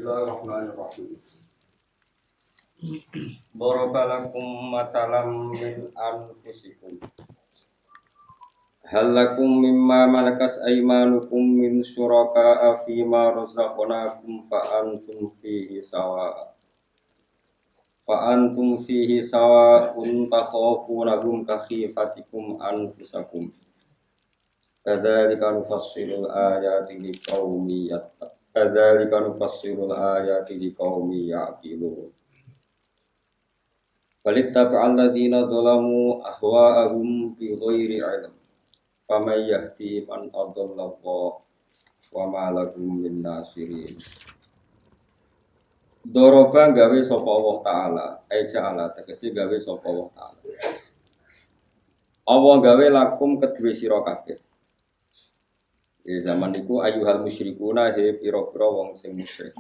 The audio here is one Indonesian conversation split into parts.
Bismillahirrahmanirrahim. Darabalakum matalam min anfusikum. Hal lakum mimma malakas aymanukum min syuraka'a fima razaqnakum fa antum fihi sawa. Fa antum fihi sawa'un takhafunahum ka khifatikum anfusakum. Kadzalika nufassilul ayati liqaumin yattaqun. Kadzalika nufassilul ayati liqaumin ya'qilun. Walittaba'al ladzina dzalamu ahwa'ahum bighairi 'ilm. Faman yahdi man adallallahu wa ma lahum min nasirin. Doroba gawe sapa Allah taala, ja'ala tegese gawe sapa Allah taala. Allah gawe lakum kedue sira kabeh. Zaman niku ayyuhal musyrikuna he pira-pira wong sing musyrik.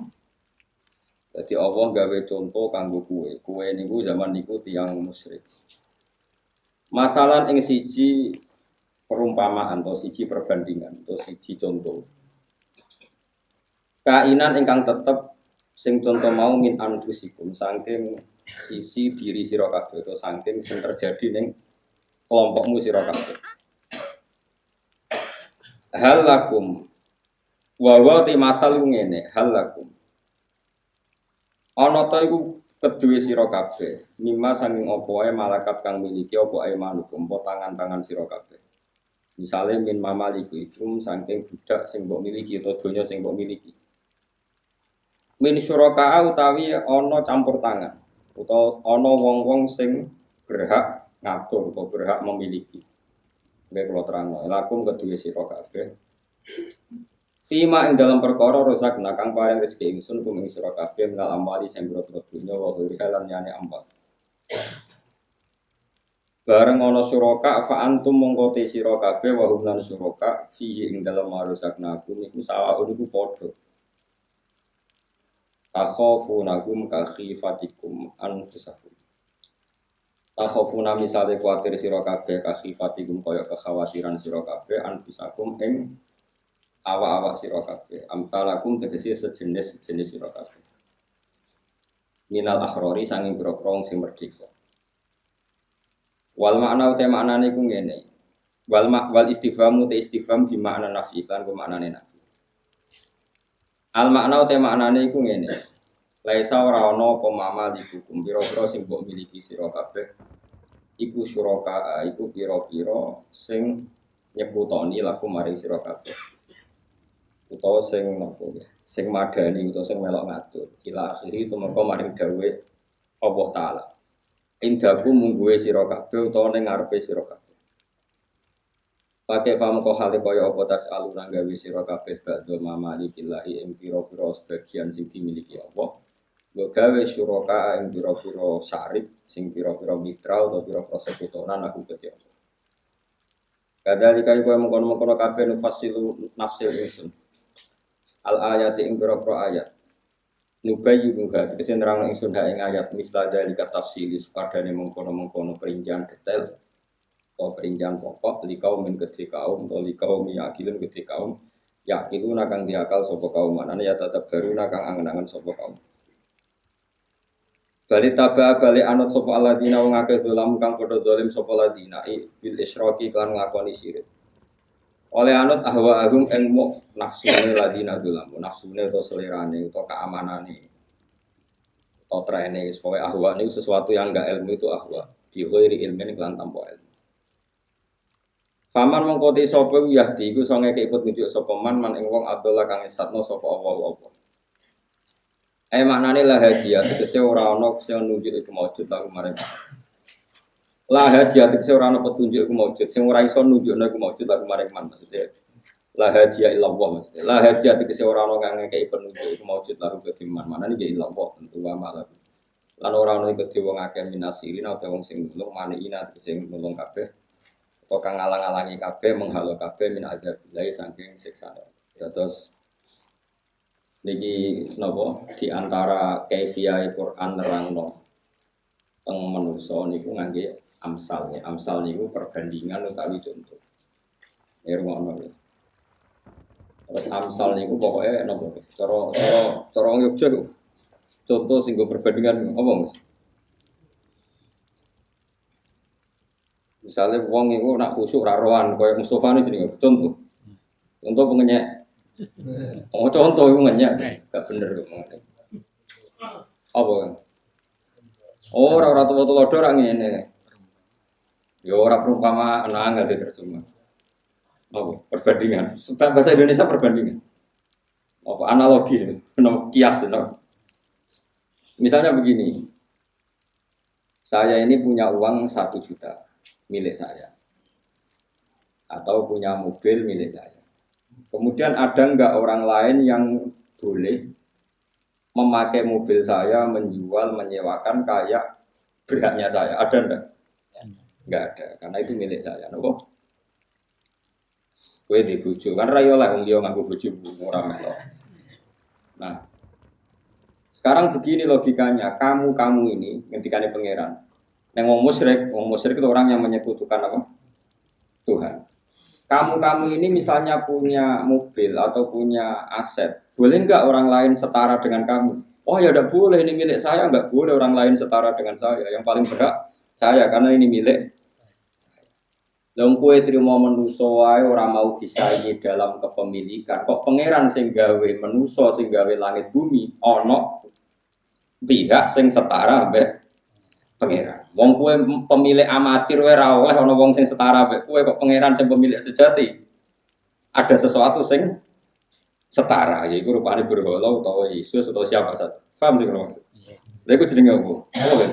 Dadi Allah gawe contoh kanggo kowe. Kowe niku zaman niku tiyang musyrik. Masalan ing siji perumpamaan atau siji perbandingan atau siji contoh. Kainan ingkang tetep sing contoh mau min anfusikum saking sisi diri sira kabeh atau saking sing terjadi ning kelompokmu sira kabeh. Hal lakum wa ti masal ngene hal lakum ana ta iku kedue sira kabeh mimma sanging apa wae malakat kang miliki apa ae manukum apa tangan-tangan sira kabeh misale min mamaliku ikum saking budak sing mbok miliki utawa donya sing mbok miliki min syuraka utawi ana campur tangan utawa ana wong-wong sing berhak ngatur atau berhak memiliki. Nggih kula terangno, lakum kedue sira kabeh. Fima ing dalam perkara rozakna kang paring rezeki ingsun kum ing sira kabeh minal amwali sing boro-boro dunya wa lan liyane amal. Bareng ana suraka fa antum mongko te sira kabeh wa hum lan suraka fihi ing dalam rozakna kum iku sawaun iku padha. Takhafunahum ka khifatikum anfusakum. Takhafuna misale kuwatir sira kabeh kasifatikum kaya kekhawatiran sira kabeh anfusakum ing awak-awak sira kabeh amsalakum tegese sejenis sira kabeh minal akhrori sanging pira-pira sing merdeka wal makna uta maknane ku ngene wal istifhamu te istifham di makna nafi lan ku maknane nafi al makna uta maknane iku ngene laisa ora ana apa mama dihukum pira-pira sing mbok miliki sira kabeh iku syuraka iku pira-pira sing nyekutoni laku maring sira kabeh utawa sing napa sing madani utawa sing melok ngatur ila akhiri tumeka maring dawuh Allah taala indaku mungguwe sira kabeh utawa ning ngarepe sira kabeh pakai fam ko hale kaya apa tas aluna gawe sira kabeh badhe mamalikillahi ing pira-pira sebagian sing dimiliki Allah gawe syuraka ing pira-pira syarif sing pira-pira mitra utawa pira-pira sekutonan aku kedhe Allah. Kadalika iku mengkono-mengkono kabeh nufassilu nafsil ingsun. Al ayati ing pira-pira ayat. Nubayyu nuga tegese nerangno ingsun ha ing ayat misla dalika tafsili sepadane mengkono-mengkono perincian detail atau perincian pokok likau min kedhe kaum atau likau miyakilun kedhe kaum yakiluna kang diakal sapa kaum manane ya tetep baru kang angen-angen sapa kaum. Bali taba bali anut sapa alladzina wong akeh dolam kang padha dolim sapa alladzina bil isyraki kan ngakoni syirik. Oleh anut ahwa agum ing muk nafsune alladzina dolam, nafsune utawa selerane utawa kaamanane. Utawa trene pokoke ahwa niku sesuatu yang enggak ilmu itu ahwa, bi ghairi ilmin kelan tanpa ilmu. Faman mongko te sapa yahdi iku iso ngekeki petunjuk sapa man ing wong Abdullah kang esatno sapa Allah. Maknane la hadiah tegese ora ana sing nunjuk iku maujud laku marang. La hadiah tegese ora ana petunjuk iku maujud sing ora iso nunjukno iku maujud laku marang man maksudnya. La hadiah illallah maksudnya. La hadiah tegese ora ana kang ngekeki penunjuk iku maujud laku kediman. Manane ya illallah tentu wa malah. Lan ora ana kedhe wong akeh minasirin utawa wong sing nulung maniina sing nulung kabeh. Utawa kang ngalang-alangi kabeh menghalo kabeh min adzabillahi saking siksane. Terus niki napa di antara kaifiyah Quran nerangno teng manusa niku ngangge amsal ya. Amsal niku perbandingan utawi contoh. Rumono. Terus amsal niku pokoknya nopo. Cara wong Yogya kok. Contoh sing go perbandingan apa Mas? Misalnya wong iku nak khusuk ra rohan koyo Mustofa ini jenenge contoh. Contoh pengenyek. Oh contoh iku ngenyek. Gak bener kok ngene. Apa? Oh ora tuwa-tuwa ora ngene. Ya ora perumpamaan enggak diterjemah. Apa? Perbandingan. Sebab bahasa Indonesia perbandingan. Apa analogi, kias itu. Misalnya begini, saya ini punya uang 1 juta milik saya, atau punya mobil milik saya. Kemudian ada enggak orang lain yang boleh memakai mobil saya, menjual, menyewakan kayak berhaknya saya? Ada enggak? Enggak ada, karena itu milik saya. Nopo? Kowe di bojo, kan ra yo lek wong liya nganggo bojo ora melok. Nah, sekarang begini logikanya, kamu ini ngendikane pangeran. Neng wong musyrik itu orang yang menyekutukan apa? Tuhan. Kamu ini misalnya punya mobil atau punya aset, boleh enggak orang lain setara dengan kamu? Oh ya tidak boleh, ini milik saya, enggak boleh orang lain setara dengan saya. Yang paling berhak saya karena ini milik. Lha kowe trimo manusa wae ora mau disaingi dalam kepemilikan. Kok pangeran sing gawe manusa sing gawe langit bumi ana pihak sing setara mbek pangeran. Wong kowe pemilik amatir wae ra oleh ana wong sing setara mbek kowe kok pangeran sing pemilik sejati. Ada sesuatu sing setara yaiku rupane berhala utawa Yesus utawa siapa saja. Paham sing maksud? Lha iku jenenge apa? Apa kan?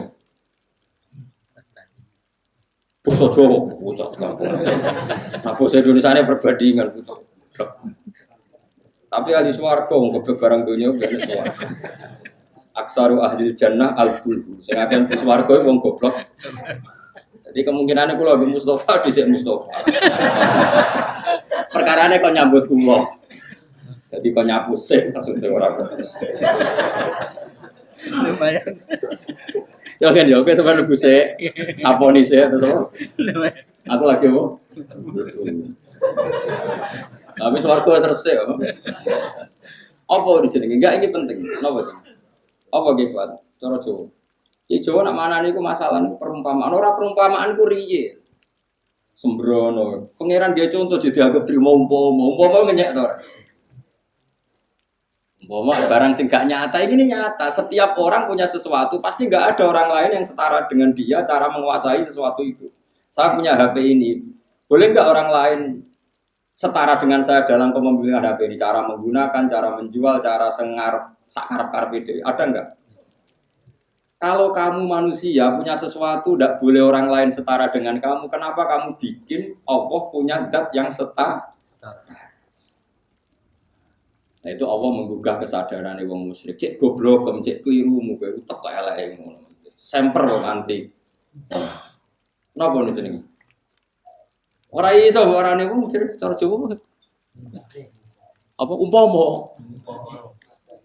Basa Jawa pucuk kampung. Nah basa Indonesiane perbandingan pucuk. Tapi ahli swarga wong goblok barang donya ben swarga. Aksaru ahli jannah al-bulhu. Sing akeh di swarga wong goblok. Jadi kemungkinane kula mbek Mustofa dhisik Mustofa. Perkarane kok nyambut kula. Jadi kok nyapu sik maksudnya ora terus. Lumayan. Ya kan ya, oke sampeyan lebu sik. Saponi sik terus apa? Aku lagi apa? Tapi swarga selesai apa? Apa dijenenge? Enggak ini penting. Napa jenenge? Apa ge Pak? Cara Jawa. Ki Jawa nak manane iku masalah niku perumpamaan. Ora perumpamaan ku riye. Sembrono. Pangeran dia contoh jadi dianggap trimo umpama ngenyek to ora. Umpama barang sing gak nyata ini nyata. Setiap orang punya sesuatu, pasti nggak ada orang lain yang setara dengan dia cara menguasai sesuatu itu. Saya punya HP ini, boleh nggak orang lain setara dengan saya dalam kepemilikan HP ini? Cara menggunakan, cara menjual, cara sengar, sakar PD, ada nggak? Kalau kamu manusia punya sesuatu, tidak boleh orang lain setara dengan kamu. Kenapa kamu bikin Allah punya zat yang setara? Nah itu Allah menggugah kesadaran wong musyrik. Cek goblok, cek keliru, muka itu teko elek ngono. Semper kok anti. Napa niku jenenge? Ora iso orane wong musyrik cara Jawa. Apa umpama?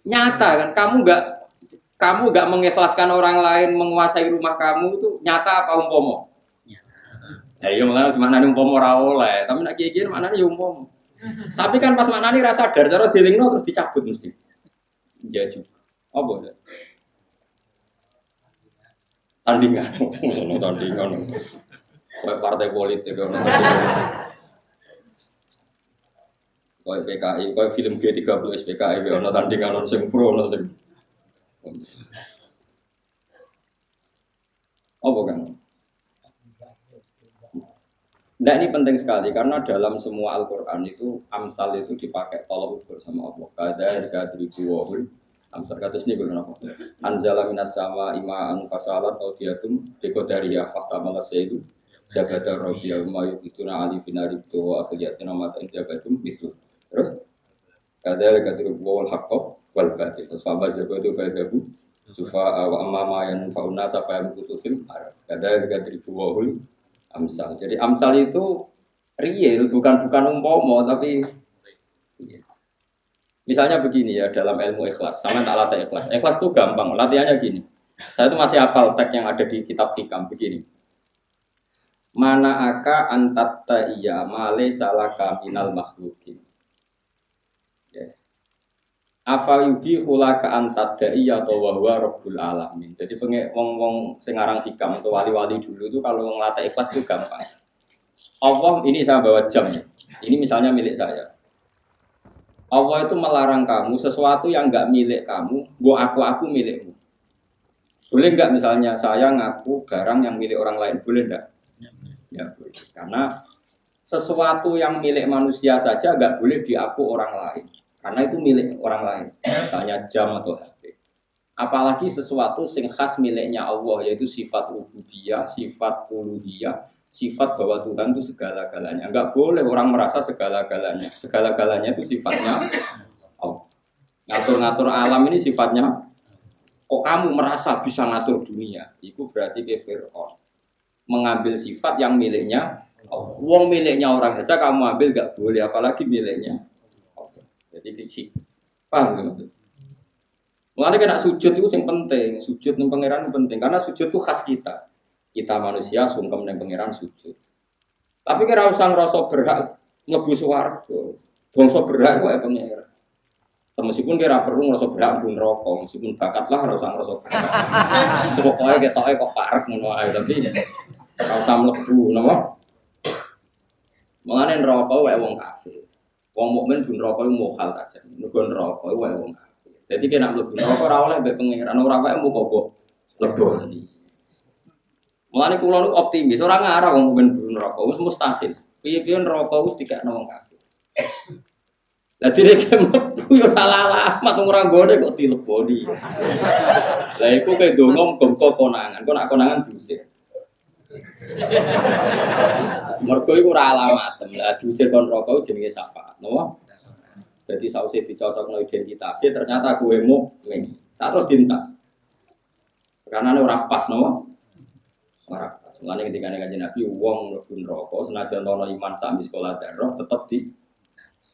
Nyata kan kamu enggak mengikhlaskan orang lain menguasai rumah kamu itu nyata apa umpama? Ya iya makanya cuma nane umpama ora oleh, tapi nek kiye-kiye maknane ya umpama. Tapi kan pas maknane ra sadar, cara dilingno terus dicabut mesti. Ya juga. Apa ya? Tandingan, ono tandingan. Kayak partai politik ono. Kayak PKI, kayak film G30 SPKI ono tandingan ono sing pro ono sing. Apa kan? Nah ini penting sekali karena dalam semua Al-Quran itu amsal itu dipakai tolok ukur sama Allah. Kada ribuwahul amsal kata ini guna apa? Anzala minas sama imaan fasalat audiatum dekodariya fakta malas itu sabada robiya umayu ituna alifinari tuwa afiliatina mata injabatum itu. Terus kada ribuwahul hakko wal batil. Terus fabaz zabadu faidabu sufa wa amma yang fauna safayam kusufil arab. Kada ribuwahul amsal. Jadi amsal itu real, bukan umpama, tapi misalnya begini ya dalam ilmu ikhlas, sama tak latih ikhlas. Ikhlas itu gampang, latihannya gini. Saya itu masih hafal teks yang ada di kitab hikam begini. Mana aka antatta iya male salaka minal makhlukin. Ya. Afa yubi hula ka antadai atau wahwa rabbul alamin. Jadi wong sing aran hikam atau wali-wali dulu itu kalau ngelatih ikhlas itu gampang. Allah ini saya bawa jam. Ini misalnya milik saya. Allah itu melarang kamu sesuatu yang enggak milik kamu, aku milikmu. Boleh enggak misalnya saya ngaku barang yang milik orang lain, boleh enggak? Ya boleh. Karena sesuatu yang milik manusia saja enggak boleh diaku orang lain. Karena itu milik orang lain. Misalnya jam atau HP. Apalagi sesuatu sing khas miliknya Allah, yaitu sifat ubudiyah, sifat uluhiyah, sifat bahwa Tuhan itu segala-galanya. Enggak boleh orang merasa segala-galanya. Segala-galanya itu sifatnya Allah. Ngatur-ngatur alam ini sifatnya. Kok kamu merasa bisa ngatur dunia? Itu berarti ke Fir'aun. Mengambil sifat yang miliknya Allah. Wong miliknya orang saja kamu ambil enggak boleh, apalagi miliknya Allah. Jadi paham maksudnya? Mulane kena sujud itu yang penting, sujud ning pangeran penting karena sujud itu khas kita. Kita manusia sungkem ning pangeran sujud. Tapi kira usah ngrasa berhak mlebu swarga. Bangsa berhak wae pangeran. Meskipun kira perlu ngrasa berhak mlebu neraka, meskipun bakat lah ora usah ngrasa berhak. Pokoke ketoke kok parek ngono ae tapi ora usah mlebu napa? Mulane neraka wae wong kafir. Wong mukmin pun neraka iku mokal aja. Mergo neraka wae wong kafir. Jadi kena mlebu neraka ora oleh mbek pangeran, ora wae mu kok leboni. Mulane kula nu optimis, ora ngarah wong mukmin mlebu neraka, wis mustahil. Piye-piye neraka wis dikekno wong kafir. Lah dene mlebu yo salah alamat ora nggone kok dileboni. Lah iku ke donga muga konangan, kok nak konangan diusir. Mergo iku ora alamat, lah diusir kon neraka jenenge syafaat, napa? Jadi sausé dicocokno identitasnya ternyata gue mukmin. Tak terus dintas. Karena ora pas no. Ora pas. Mulane ketika Kanjeng Nabi wong mlebu neraka senajan ana iman sami sekolah darah tetep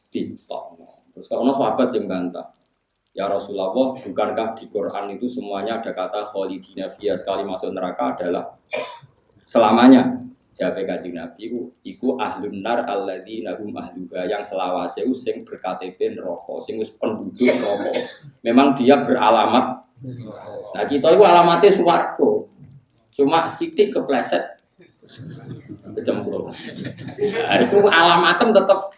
ditokno. Terus kalau sahabat sing bantah. Ya Rasulullah, bukankah di Quran itu semuanya ada kata khalidina fiha sekali masuk neraka adalah selamanya? Jawab Kanjeng Nabi iku ahlun nar alladzina hum ahluha yang selawase sing berKTP neraka, sing wis penduduk neraka. Memang dia beralamat. Nah, kita itu alamatnya swarga. Cuma sithik kepleset kecemplung. Nah, itu alamatem tetap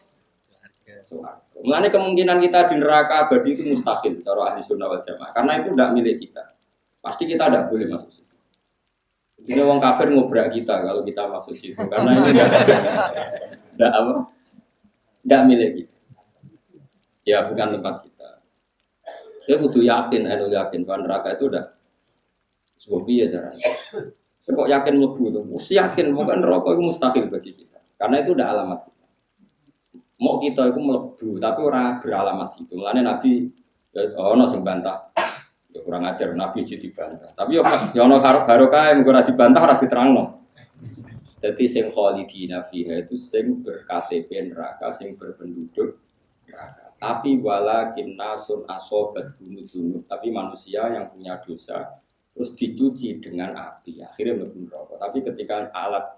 swarga. Mulane kemungkinan kita di neraka abadi itu mustahil cara ahli sunnah wal jamaah karena itu tidak milik kita. Pasti kita tidak boleh masuk situ. Ini orang kafir ngobrak kita kalau kita masuk situ karena ini tidak apa, tidak milik kita. Ya bukan tempat kita. Dia butuh yakin bahwa neraka itu udah sebuah biaya caranya. Kok yakin mlebu tuh? Yakin bukan neraka itu mustahil bagi kita karena itu udah alamat kita. Mau kita itu mlebu tapi orang beralamat situ. Mulane Nabi ono sing bantah. Ya kurang ajar Nabi jadi dibantah. Tapi ya ono barokah yang ora dibantah ora diterangno. Dadi sing khalidina fiha itu sing berKTP neraka, sing berpenduduk neraka. Tapi walakin nasun asobat bunut. Tapi manusia yang punya dosa terus dicuci dengan api, akhirnya mlebu neraka. Tapi ketika alat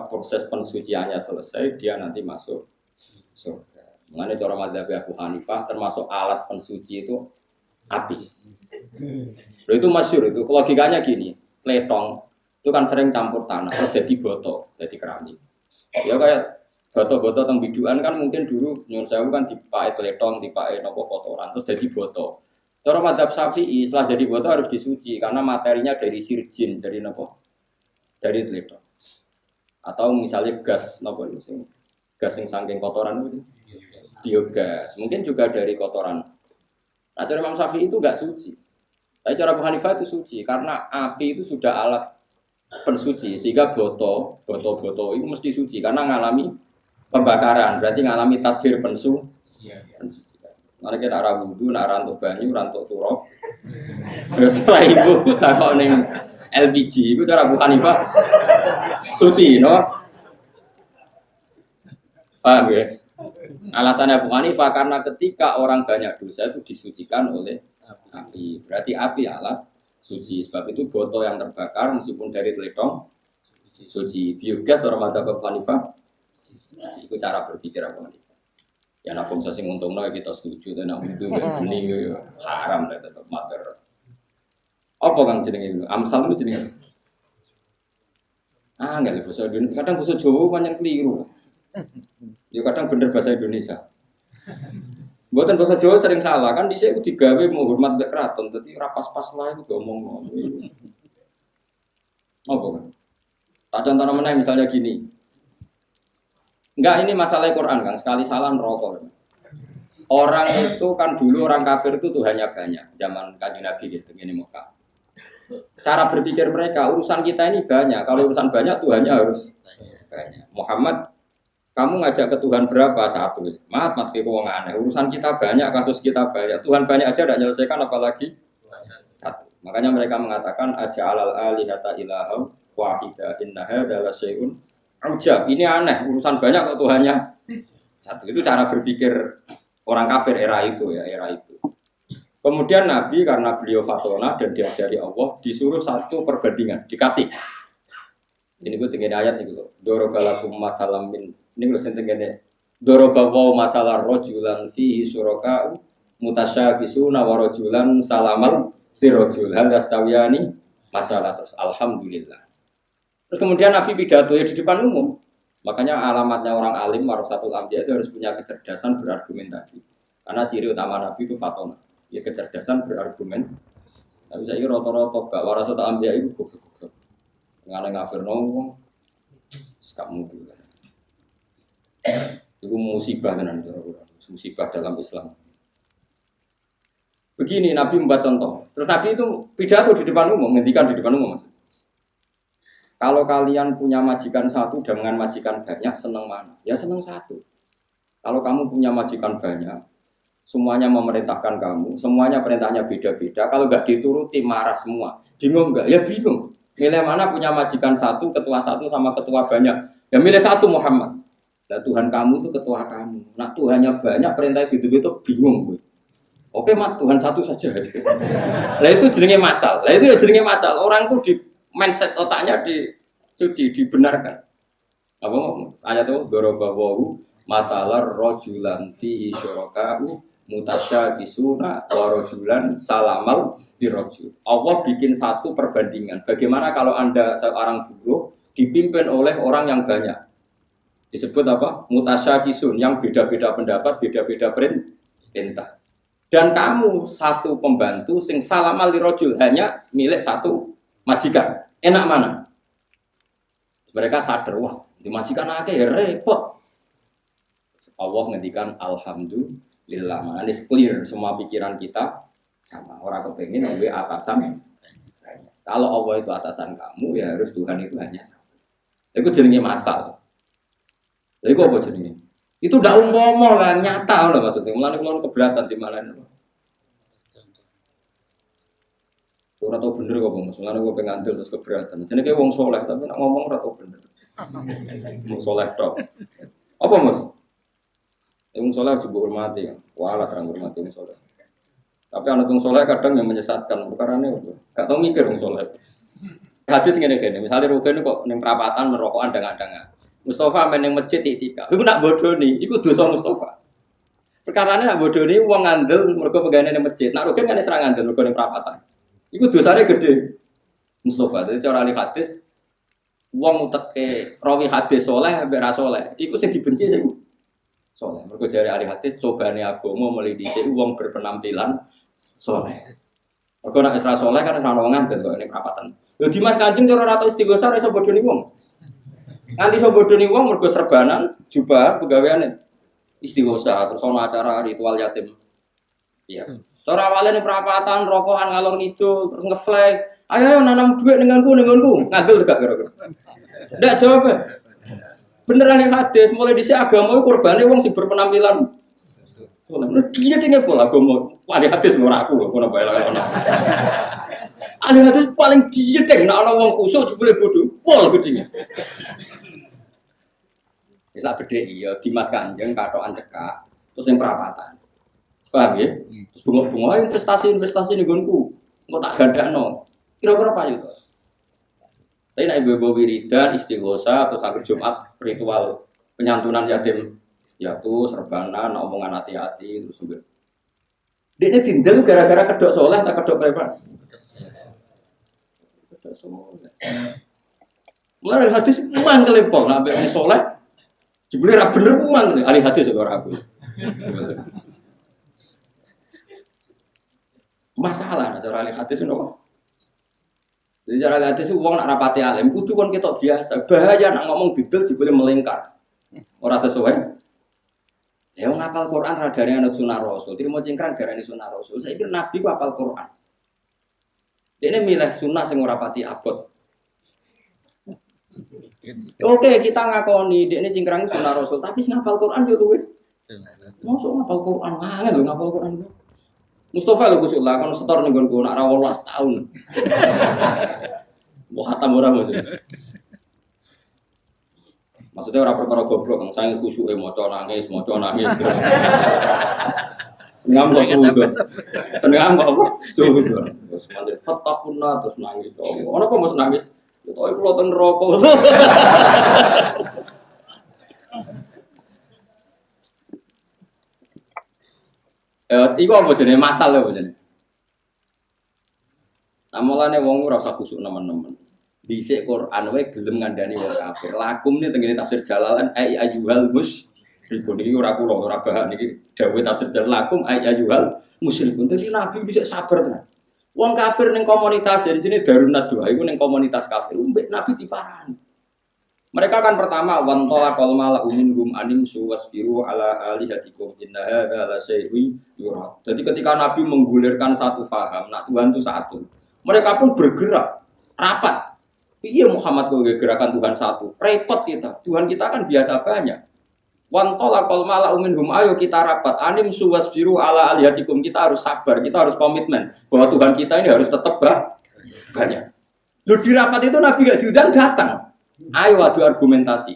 proses pensuciannya selesai, dia nanti masuk surga. Mengenai cara madzhab Abu Hanifah termasuk alat pensuci itu api. Loh itu masyhur itu. Logikanya gini, letong itu kan sering campur tanah terus jadi boto, jadi keramik. Ya kayak boto-boto teng biduan kan mungkin dulu nyun sewu kan dipakai letong, dipakai nopo kotoran terus jadi boto. Cara madzhab Syafi'i setelah jadi boto harus disuci karena materinya dari sirjin, dari nopo? Dari letong. Atau misalnya gas nopo itu gas yang saking kotoran itu biogas, mungkin juga dari kotoran. Nah, cara Imam Syafi'i itu enggak suci. Tapi cara Abu Hanifah itu suci karena api itu sudah alat pensuci sehingga boto itu mesti suci karena ngalami pembakaran, berarti ngalami tadbir pensuci. Nanti kita arah wudhu, arah untuk banyu, rantuk turok. Setelah itu takut neng LPG itu cara Abu Hanifah suci, no? Paham ya? Alasannya Abu Hanifah karena ketika orang banyak dosa itu disucikan oleh api. Berarti api alat suci. Sebab itu botol yang terbakar meskipun dari teledong suci. Biogas orang madzhab Abu Hanifah itu cara berpikir Abu Hanifah. Ya nak bangsa sing untungno kita setuju, tapi nak wudu beli haram lah tetap mater. Apa kang jenenge? Amsal itu jenenge. Enggak bahasa Indonesia. Kadang bahasa Jawa banyak keliru. Ya kadang bener bahasa Indonesia. Buatan bahasa Jawa sering salah kan. Di saya digawe mau hormat mbek keraton, dadi ora pas-pas lah iku diomong. Apa kan? Tak contoh namanya misalnya gini. Enggak, ini masalah Quran kan, sekali salah neraka. Orang itu kan dulu orang kafir itu Tuhannya banyak, zaman Kanjeng Nabi gitu, ini Mekah. Cara berpikir mereka, urusan kita ini banyak, kalau urusan banyak Tuhannya harus banyak. Muhammad, kamu ngajak ke Tuhan berapa? Satu. Mat wong aneh, urusan kita banyak, kasus kita banyak. Tuhan banyak aja tidak menyelesaikan apalagi satu. Makanya mereka mengatakan aja alal alihata ilaham wahida inna hadzal syai'un ujab. Ini aneh, urusan banyak kok Tuhannya satu. Itu cara berpikir orang kafir era itu ya, era itu. Kemudian Nabi karena beliau fatona dan diajari Allah disuruh satu perbandingan, dikasih. Ini gue tinggal ayat nih gitu. Dorobalakum masalam min. Ini gue sentengannya. Dorobawaw masalah rojulan fihi suraka mutasyabisuna warojulan salamal birojul hal yastawiyani masalah terus. Alhamdulillah. Terus kemudian Nabi pidato di depan umum. Makanya alamatnya orang alim warasatul anbiya itu harus punya kecerdasan berargumentasi. Karena ciri utama Nabi itu fatona, ya kecerdasan berargumen. Tapi saya kira roto-roto gak warasatul anbiya itu goblok-goblok. Ngane ngafir nongong, sekap mungkin. Itu musibah tenan, musibah dalam Islam. Begini Nabi membuat contoh. Terus Nabi itu pidato di depan umum, ngendikan di depan umum maksudnya. Kalau kalian punya majikan satu dengan majikan banyak, senang mana? Ya senang satu. Kalau kamu punya majikan banyak, semuanya memerintahkan kamu, semuanya perintahnya beda-beda. Kalau nggak dituruti, marah semua. Bingung nggak? Ya bingung. Milih mana punya majikan satu, ketua satu sama ketua banyak? Ya milih satu Muhammad. Nah Tuhan kamu itu ketua kamu. Nah Tuhannya banyak, perintahnya gitu-gitu, bingung gue. Oke mat, Tuhan satu saja. Lah itu jenenge masal. Lah itu ya jenenge masal. Orang tuh di mindset otaknya dicuci, dibenarkan. Apa ayat itu dorobawahu masalah rojulan fihi syuraka'u mutasyabisuna wa rojulan salamal birojul. Allah bikin satu perbandingan. Bagaimana kalau Anda seorang buruh dipimpin oleh orang yang banyak? Disebut apa? Mutasyabisun, yang beda-beda pendapat, beda-beda perintah. Dan kamu satu pembantu sing salamal birojul hanya milik satu majikan. Enak mana? Mereka sadar, wah, di majikan akeh repot. Allah ngendikan alhamdulillah, manis clear semua pikiran kita sama. Orang kepengen gue atasan. Kalau Allah itu atasan kamu, ya harus Tuhan itu hanya satu. Itu jenenge masal. Jadi kok apa jenenge? Itu ndak umpama kan nyata loh maksudnya. Mulane kula keberatan di mana. Ora tau bener kok Mas. Mulane kok pengandel terus keberatan. Jenenge wong soleh tapi nak ngomong ora tau bener. Wong soleh tok. Apa Mas? Wong soleh juga hormati. Wala terang hormati wong soleh. Tapi anak wong soleh kadang yang menyesatkan. Perkarane gak tau mikir wong soleh. Hadis ngene-ngene. Misale Rugen kok ning perapatan merokokan dangan-dangan. Mustafa men ning masjid itikaf. Iku nak bodoni, iku dosa Mustafa. Perkarane nak bodoni wong ngandel mergo pegane ning masjid. Nak Rugen kan serang ngandel mergo ning perapatan. Iku dosanya gede. Mustafa, jadi cara ahli hadis, wong uteke rawi hadis soleh, ambek ra soleh. Iku sing dibenci sing soleh. Mergo jare ahli hadis cobane agama mulai dhisik wong berpenampilan soleh. Mergo nek ra soleh kan ora wong ngandel kok ning perapatan. Lho Dimas Kanjeng cara ora tau istighosah iso bodoni wong. Nganti iso bodoni wong mergo serbanan, jubah pegaweane istighosah terus ana acara ritual yatim. Iya. Cara awalnya nih perapatan, rokokan ngalor ngidul, terus ngeflag. Ayo nanam duit nenganku, ngandel gak kira-kira? Nggak jawab ya. Beneran yang hadis, mulai di sini agama itu korbannya wong sing berpenampilan. Soalnya dia tinggal pola agama, ahli hadis nur aku loh, kono bae lah. Ahli hadis paling dia nah ana wong kusuk jebule bodho, pol gedine. Bisa beda iya, Dimas Kanjeng katokan cekak, terus yang perapatan. Paham ya? Terus bunga-bunga investasi nih gonku, nggak tak gandano. Kira-kira apa itu? Tapi nak ibu-ibu wiridan, istighosah atau sakit Jumat ritual penyantunan yatim Ya tuh serbanan, omongan hati-hati terus sampai. Dia ini tindel gara-gara kedok soleh tak kedok preman. Kedok soleh. Mulai hadis muang kelepol, nabi orang soleh. Jebule ra bener muang ahli hadis kok ora aku. Masalah cara ahli hadis nopo. Jadi cara ahli hadis wong nak rapati alim kudu kon ketok biasa. Bahaya nak ngomong bibel jebule melingkar. Ora sesuai. Ya wong hafal Quran ra dari anak sunah Rasul. Trimo cingkrang darani sunah Rasul. Saya kira nabi ku hafal Quran. Dene milih sunah sing ora pati abot. Oke, kita ngakoni dia ini cingkrang sunah Rasul, tapi ngapal Quran yo tuwe. Mosok ngapal Quran, angel lho ngapal Quran. Mustafa lho Gus Allah kon setor ning nggonku nak ra 18 tahun. Mbok khatam ora maksud. Maksudnya ora perkara goblok, kang saking khusyuke maca nangis. Seneng kok suudon. Seneng kok apa? Suudon. Terus mandi fatakuna terus nangis. Ono kok mos nangis? Kok iku loten rokok. Iku apa jenenge masal lho jenenge. Amolane wong ora usah khusuk nemen-nemen. Dhisik Quran wae gelem ngandani wong kafir. Lakum ne tengene tafsir Jalalan ai ayyuhal musyrikun iki ora kula ora bahan iki dawuh tafsir Jalalan ai ayyuhal musyrikun. Dadi nabi bisa sabar tenan. Wong kafir ning komunitas jenenge Darunat Doa iku ning komunitas kafir. Mbek nabi diparani. Mereka kan pertama wantola qal mala minhum anim suwasbiru ala alihatikum inna hadza la syai'un yurad. Jadi ketika nabi menggulirkan satu faham, nah Tuhan itu satu. Mereka pun bergerak rapat. Iya Muhammad kok gerakan Tuhan satu. Repot kita. Tuhan kita kan biasa banyak. Wantola qal mala minhum ayo kita rapat. Anim suwasbiru ala alihatikum, kita harus sabar, kita harus komitmen bahwa Tuhan kita ini harus tetap banyak. Lu di rapat itu nabi gak diundang datang. Ayo adu argumentasi.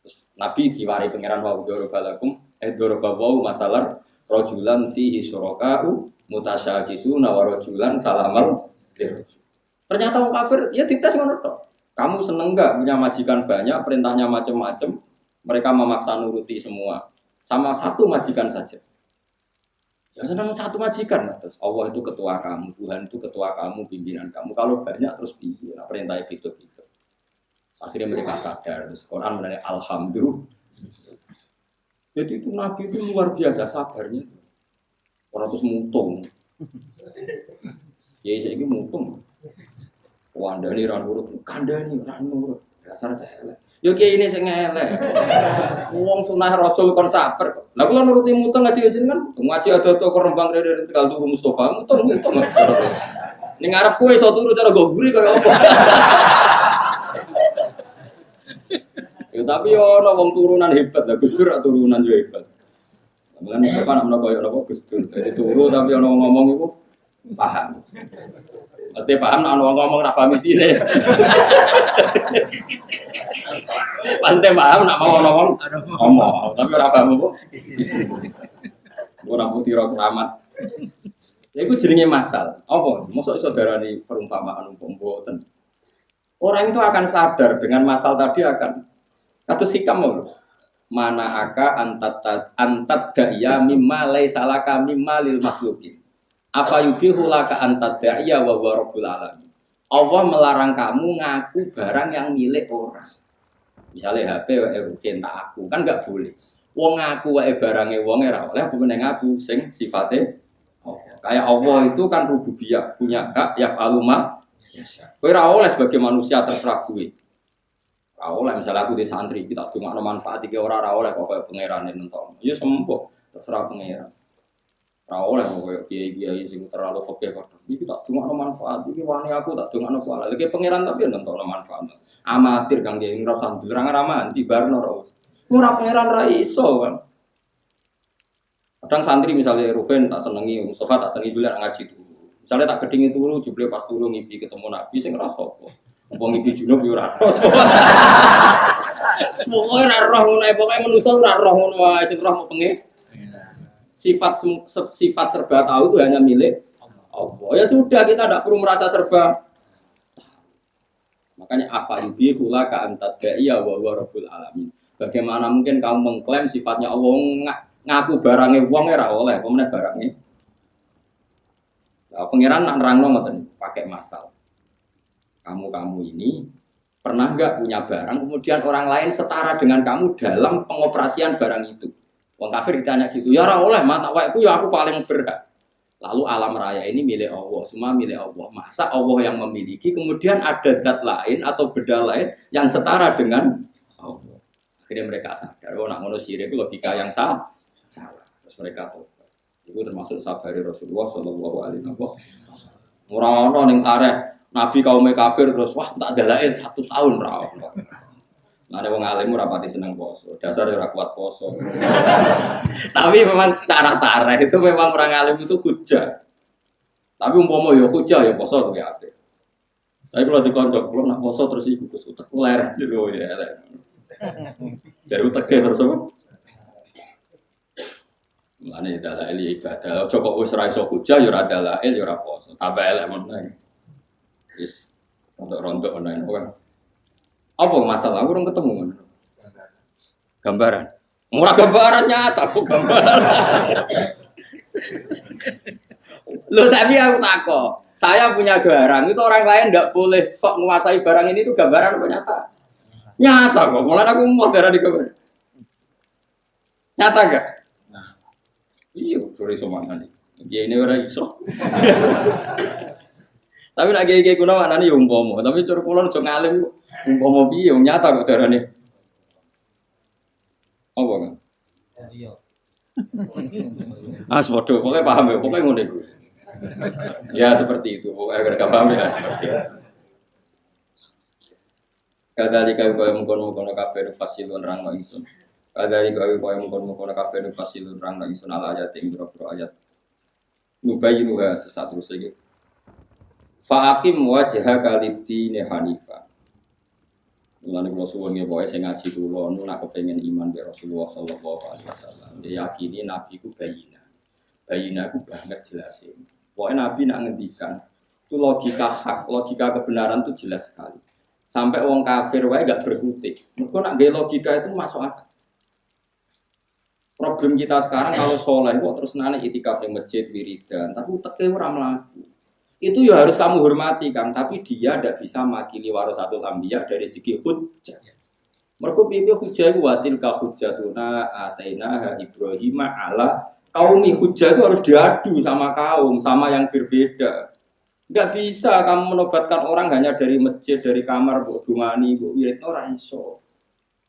Terus, nabi diwari pangeran wa dorobalakum dorobawau matalar rojulan fihi syuraka'u mutasyakisuna wa rojulan salamal lirrajul. Ternyata orang kafir ya dites ngono tok. Kamu seneng enggak punya majikan banyak, perintahnya macam-macam, mereka memaksa nuruti semua. Sama satu majikan saja. Ya senang satu majikan. Terus Allah itu ketua kamu, Tuhan itu ketua kamu, pimpinan kamu. Kalau banyak terus piye? Nah, perintahnya gitu. Akhirnya mereka sadar, terus Quran menanya alhamdulillah. Jadi itu Nabi itu luar biasa sabarnya. Orang terus mutung. Ya ini mutung. Wandani ranurut, kandani ranurut. Dasar celek. Yo kiai ini sing elek. Wong sunah Rasul kon sabar. Lah kula nuruti mutung ngaji jenengan, ngaji ada kok Rembang dari Tegal turu Mustofa, mutung. Ning arep kowe iso turu cara go guri kaya apa. Ya tapi yo ana wong turunan hebat lah, Gus Dur turunan yo hebat. Mulane apa nak koyo napa Gus Dur. Jadi turu tapi ana wong ngomong iku paham. Mesti paham nak ana wong ngomong ra paham isine. Pasti paham nak mau ngomong tapi ora paham apa isine. Ora putih ora keramat. Ya iku jenenge masal. Apa? Mosok iso darani perumpamaan mboten. Orang itu akan sadar dengan masal tadi akan kados hikam lho. Mana aka antat da'ya mimma laisa laka mimma lil makhluqin. Apa yubihu laka antat da'ya wa huwa rabbul alamin. Allah melarang kamu ngaku barang yang milik orang. Misalnya HP wae rugen tak aku, kan enggak boleh. Wong ngaku wae barange wong ora oleh apa meneh ngaku sing sifate Allah. Kayak Allah itu kan rububiyah, punya hak yaf'alu ma kowe ora oleh sebagai manusia terserah kowe. Ora oleh misalnya aku di santri kita dongakno manfaat iki ora oleh kok koyo pangerane nentong. Ya sempo terserah pangeran. Ora oleh koyo kiai-kiai sing terlalu fakih kok. Iki tak dongakno manfaat iki wani aku tak dongakno kuala. Lagi pangeran tapi nentokno manfaat. Amatir kang kiai ngrasa nderang ramanti barno ora. Ora pangeran ra iso kan. Kadang santri misalnya Ruben tak senengi, Mustafa tak senengi dulu ngaji dulu. Misalnya tak kedingin turu, jubli pas turu ngipi ketemu Nabi, sing ngerasa apa? Ngomong ngipi junub, ya ora roh. Pokoknya ora roh ngono, pokoknya manusia ora roh ngono wae, sing roh mau pengen. Sifat serba tahu itu hanya milik Allah. Ya sudah, kita tidak perlu merasa serba. Makanya afaibi hula ka antad da'iya wa huwa rabbul alamin. Bagaimana mungkin kamu mengklaim sifatnya Allah ngaku barangnya wong ora oleh, pemenang barangnya. Nah, pangeran nak nerangno ngoten, pakai masal. Kamu ini pernah nggak punya barang, kemudian orang lain setara dengan kamu dalam pengoperasian barang itu. Wong kafir ditanya gitu, ya ora oleh, mata awakku ya aku paling berhak. Lalu alam raya ini milik Allah, semua milik Allah. Masa Allah yang memiliki, kemudian ada zat lain atau benda lain yang setara dengan Allah. Akhirnya mereka sadar, oh nak ngono syirik logika yang salah. Terus mereka tahu. Itu termasuk sabari Rasulullah Shallallahu Alaihi Wasallam. Murah-murah ning tareh Nabi kaum kafir terus wah tak dalail 1 tahun rawon. Nah, ada wong alim ora pati seneng poso. Dasar ora kuat poso. Tapi memang secara tareh itu memang orang alim itu hujah. Tapi umpama ya hujah ya poso tuh ya apik. Saya kalau dikondok kalau nak poso terus iku Gus utek ler dulu ya. Jadi utek terus apa? Mulane dalail ibadah. Ojo kok wis ra iso hujah ya ora dalail ya ora poso. Tambah elek meneh. Wis rontok-rontok ana kan. Apa masalah? Aku orang ketemu kan? Gambaran. Murah gambaran nyata, aku gambaran. Loh aku takut. Saya punya barang, itu orang lain tidak boleh sok menguasai barang ini itu gambaran apa nyata? Nyata kok. Mulai aku mau darah di gambar. Nyata gak? Iya, sore semangat nih. Dia ini orang iso. Tapi lagi kayak guna mana nih umpomo. Tapi cur kulon cuma ngalim umpomo piye nyata kok darane. Apa kan? Iya. Podo, pokoknya paham ya, pokoknya ngono iku. Ya seperti itu, pokoknya agar paham ya seperti itu. Kadali kau yang mengkono kafe fasilun rang ingsun. Kadali kau yang mengkono kafe fasilun rang ingsun ala ayat yang berapa ayat. Nubayinuha satu lagi. Fa'akim wajhaka lid-dini hanifa. Mulane kula suwun nggih pokoke sing ngaji kula nu nak kepengin iman be Rasulullah sallallahu alaihi wasallam. Diyakini nabi ku bayina. Bayina ku banget jelasin. Pokoke nabi nak ngendikan itu logika hak, logika kebenaran itu jelas sekali. Sampai wong kafir wae gak berkutik. Mergo nak gawe logika itu masuk akal. Problem kita sekarang kalau soleh kok terus nane itikaf di masjid wiridan, tapi uteke ora mlaku. Itu ya harus kamu hormati kan, tapi dia tidak bisa makili warasatul anbiya dari segi hujjah. Mergo piye hujjah iku watil ka hujjatuna ataina Ibrahim ala kaumi. Hujjah itu harus diadu sama kaum, sama yang berbeda. Enggak bisa kamu menobatkan orang hanya dari masjid, dari kamar, mbok dungani, mbok wirid ora iso.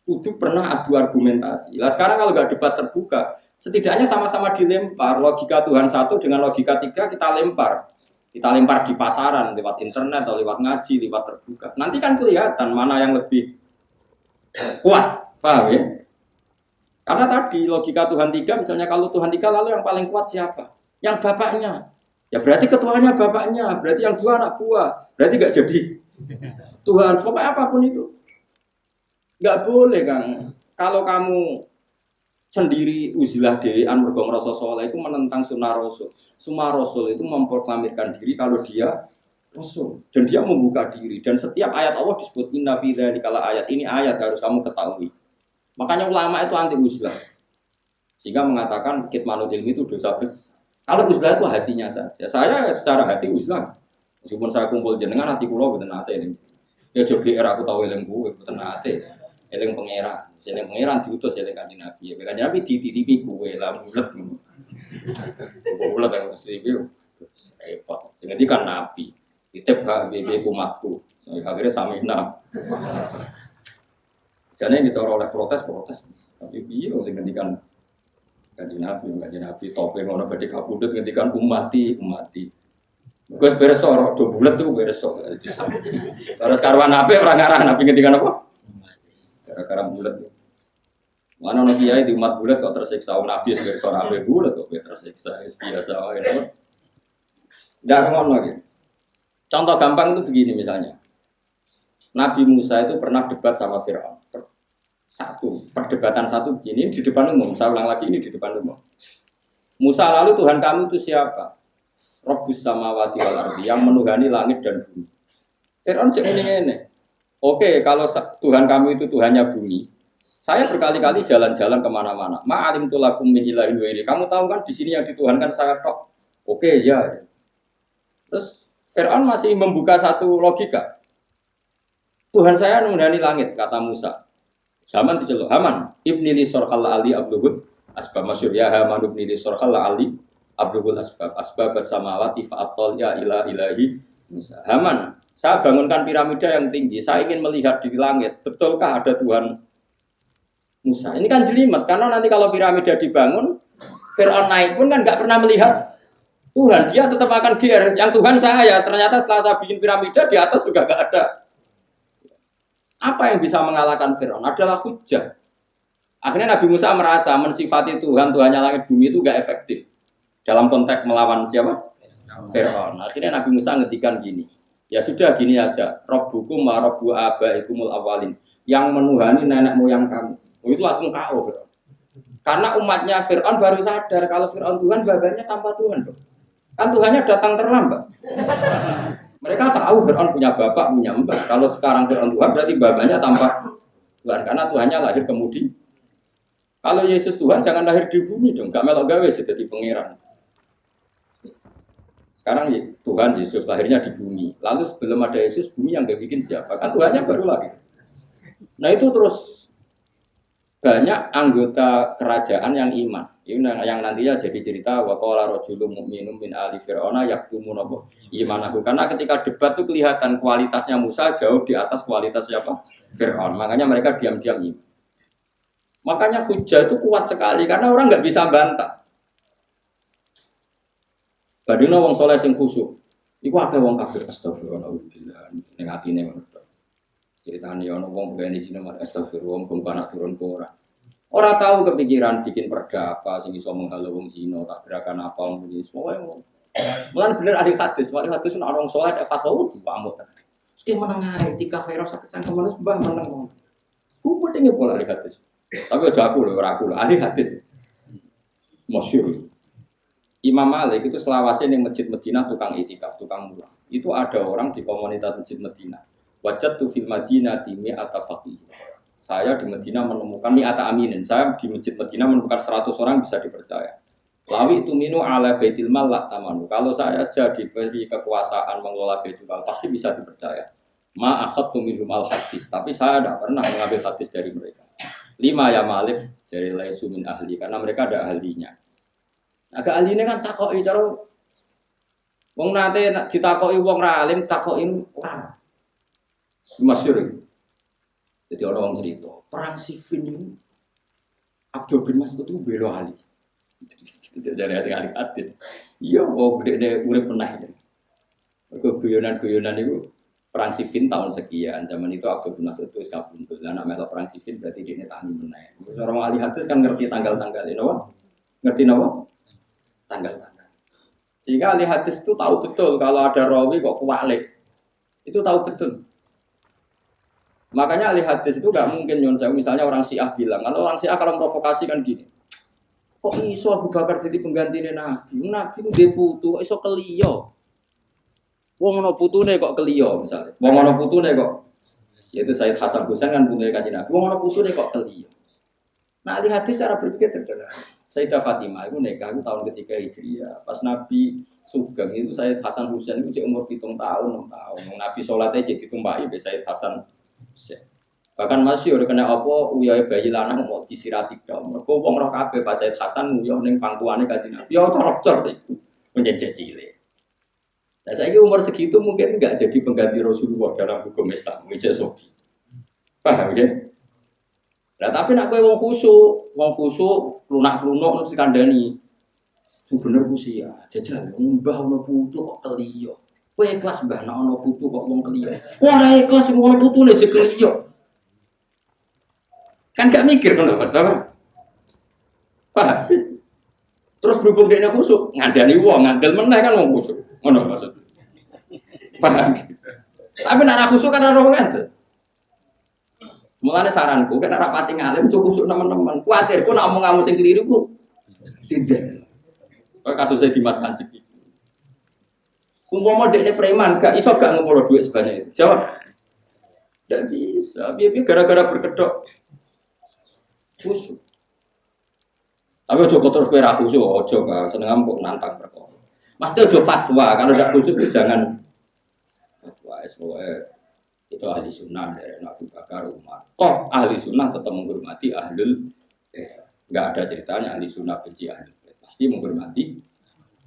Kudu pernah adu argumentasi. Lah sekarang kalau enggak debat terbuka, setidaknya sama-sama dilempar logika Tuhan satu dengan logika tiga kita lempar. Kita lempar di pasaran, lewat internet atau lewat ngaji, lewat terbuka. Nanti kan kelihatan mana yang lebih kuat, paham ya? Karena tadi logika Tuhan tiga, misalnya kalau Tuhan tiga lalu yang paling kuat siapa? Yang bapaknya. Ya berarti ketuanya bapaknya, berarti yang dua anak buah, berarti gak jadi Tuhan. Pokoknya apapun itu, gak boleh kan? Kalau kamu sendiri uzilah dewan mergo ngrasa saleh itu menentang sunnah rasul. Sunnah rasul itu memproklamirkan diri kalau dia rasul dan dia membuka diri dan setiap ayat Allah disebut inna fi dzalika ayat. Ini ayat harus kamu ketahui. Makanya ulama itu anti uzlah. Sehingga mengatakan kitmanul ilmi itu dosa besar. Kalau uzlah itu hatinya saja. Saya secara hati uzlah. Meskipun saya kumpul jenengan hati kula mboten ate ini. Ya joge era aku tahu eling kuwe mboten ate. Eling pangeran, eling pangeran diutus eling Kanjeng Nabi. Ya Kanjeng Nabi dititipi kowe lah bulet. Bulet yang dititipi repot. Sing kan Nabi. Titip hak BB umatku. Akhirnya samina. Jane kita oleh protes. Tapi piye sing ngendikan Kanjeng Nabi tope ngono badhe kapundhut ngendikan umati. Gus beresor do bulet tuh beresor. Terus karwan Nabi ora ngarah Nabi ngendikan apa? Gara-gara bulat. Mana orang kiai di umat bulat kok tersiksa, nabi sebagai seorang nabi bulat kok tersiksa, biasa aja. Tidak ngono lagi. Contoh gampang itu begini misalnya, Nabi Musa itu pernah debat sama Fir'aun. Perdebatan satu begini di depan umum. Saya ulang lagi ini di depan umum. Musa lalu Tuhan kamu itu siapa? Rabbus samawati wal ardi, yang menuhani langit dan bumi. Fir'aun cek ini. Oke, kalau Tuhan kamu itu Tuhannya bumi, Saya berkali-kali jalan-jalan kemana-mana. Ma'alim tulakum min ilahin wairi. Kamu tahu kan di sini yang dituhankan saya tok. Oke ya. Terus Fir'aun masih membuka satu logika. Tuhan saya menghuni langit, kata Musa. Zaman diceluk, Haman, ibni li sorkhal ali abluhud asbab masyur ya Haman ibni li sorkhal ali abluhud asbab samawati fa'atol ya ilahi Musa. Haman, saya bangunkan piramida yang tinggi, saya ingin melihat di langit, betulkah ada Tuhan Musa? Ini kan jelimet, karena nanti kalau piramida dibangun, Fir'aun naik pun kan nggak pernah melihat Tuhan, dia tetap akan GR, yang Tuhan saya, ternyata setelah saya bikin piramida, di atas juga nggak ada. Apa yang bisa mengalahkan Fir'aun adalah hujah. Akhirnya Nabi Musa merasa mensifati Tuhan, Tuhannya langit bumi itu gak efektif. Dalam konteks melawan siapa? Fir'aun. Akhirnya Nabi Musa ngetikan gini. Ya sudah gini aja. Rabbukum wa rabbu abaikumul awalin. Yang menuhani nenek moyang kamu. Itu langsung KO Fir'aun. Karena umatnya Fir'aun baru sadar kalau Fir'aun Tuhan, babanya tanpa Tuhan. Kan Tuhannya datang terlambat. Mereka tahu Fir'aun punya bapak, punya mbak. Kalau sekarang Fir'aun Tuhan berarti babanya tanpa Tuhan. Karena Tuhannya lahir kemudian. Kalau Yesus Tuhan jangan lahir di bumi dong. Gak melok gawe jadi pangeran. Sekarang Tuhan Yesus lahirnya di bumi. Lalu sebelum ada Yesus, bumi yang gak bikin siapa? Kan Tuhannya baru lahir. Nah itu terus banyak anggota kerajaan yang iman. Ini yang nantinya jadi cerita waqala rajulun mu'minun min ali fir'auna yaktumu imanahu. Karena ketika debat itu kelihatan kualitasnya Musa jauh di atas kualitas siapa? Fir'aun. Makanya mereka diam-diam iman. Makanya hujah itu kuat sekali karena orang nggak bisa bantah. Badino wong soleh sing khusyuk. Iku akeh wong kafir astagfirullah ning atine ngono. Ceritane ono wong pengen di sini astagfirullah wong anak turun ke orang. Orang tahu kepikiran bikin perda apa sing iso menghalau wong zina, tak gerakan apa wong ini semua. Mulan bener ahli hadis nek orang saleh tak fatwa pamut. Mesti menengae tika virus kecangkeman wis mbah meneng. Ku penting pola ahli hadis. Tapi aja aku lho, ora aku lho, ahli hadis. Masyhur. Imam Malik itu selawase ning Masjid Madinah tukang itikaf, tukang mulang. Itu ada orang di komunitas Masjid Madinah. Wajadtu fil Madinati mi'ata faqih. Saya di Madinah menemukan mi'ata aminin. Saya di Masjid Madinah menemukan 100 orang bisa dipercaya. Lawi itu minu ala baitil mal la tamanu. Kalau saya jadi beri kekuasaan mengelola baitul mal pasti bisa dipercaya. Ma akhadtu minhum al hadis, tapi saya tidak pernah mengambil hadis dari mereka. 5 ya Malik dari laisu min ahli karena mereka ada ahlinya. Agak ahlinya kan takoki cara wong nate ditakoki wong ra alim takoki ora. Masyhur. Jadi orang cerita, perang Siffin itu Abdul bin Mas'ud itu bela Ali. Jadi asing ahli hadis. Iya, oh gede urip pernah. Mergo guyonan itu perang Siffin tahun sekian. Zaman itu Abdul bin Mas'ud itu kabundut. Lah nek melok perang Siffin berarti dia tani meneh. Orang ahli hadis kan ngerti tanggal-tanggal napa? Ngerti napa? Tanggal-tanggal. Sehingga ahli hadis itu tahu betul kalau ada rawi kok kualik. Itu tahu betul. Makanya ahli hadis itu gak mungkin nyon saya misalnya orang Syiah bilang kalau orang Syiah kalau provokasi kan gini kok iso Abu Bakar jadi penggantinya Nabi itu dia putu kok iso keliyo wong ana putune kok keliyo misalnya wong ana putune kok yaitu Said Hasan Husain kan putune kanjeng Nabi wong ana putune kok keliyo. Nah ahli hadis cara berpikir sederhana. Sayyidah Fatimah itu nikah itu tahun ketiga Hijriah pas Nabi Sugeng itu Said Hasan Husain itu umur 7 tahun 6 tahun Nabi sholatnya jadi ditumpahi be Said Hasan. Bahkan masih udah kena apa uyai bayi lanang mau disirati dong. Mergo wong roh kabeh pas Said Hasan uyah ning pangkuane kanjeng Nabi. Ya torok-torok iku menjejak cilik. Nah saiki umur segitu mungkin enggak jadi pengganti Rasulullah dalam hukum Islam, wis sobi. Paham ya? Nah tapi nak kowe wong khusyuk lunak-lunuk mesti kandhani. Sing bener ku sih ya, jajal mbah ono putu kok keliyo. Kowe ikhlas mbah nek ana putu kok wong keliyo. Ora ikhlas wong ana putune je keliyo. Kan gak mikir ngono Mas, paham? Terus berhubung dekne khusuk, ngandani wong, ngandel meneh kan wong khusuk. Ngono maksud. Paham? Tapi nek ora khusuk kan ora wong ngandel. Mulane saranku kan ora pati ngalim cukup khusuk teman-teman. Kuwatirku nek omong kamu sing keliru ku tidak. Kok kasusnya Dimas Kanjeng iki. Umpama dekne preman, gak iso gak ngumpul duit sebanyak itu. Jawab. Tidak bisa. Biar gara-gara berkedok. khusyuk. Tapi ojo terus kowe ra khusyuk, ojo kan seneng kok nantang perkara. Mesti ojo fatwa, kalau tidak khusyuk jangan fatwa. Itu ahli sunnah dari Abu Bakar Umar. Toh ahli sunnah tetap menghormati ahlul bait. Enggak ada ceritanya ahli sunnah benci ahlul bait. Pasti menghormati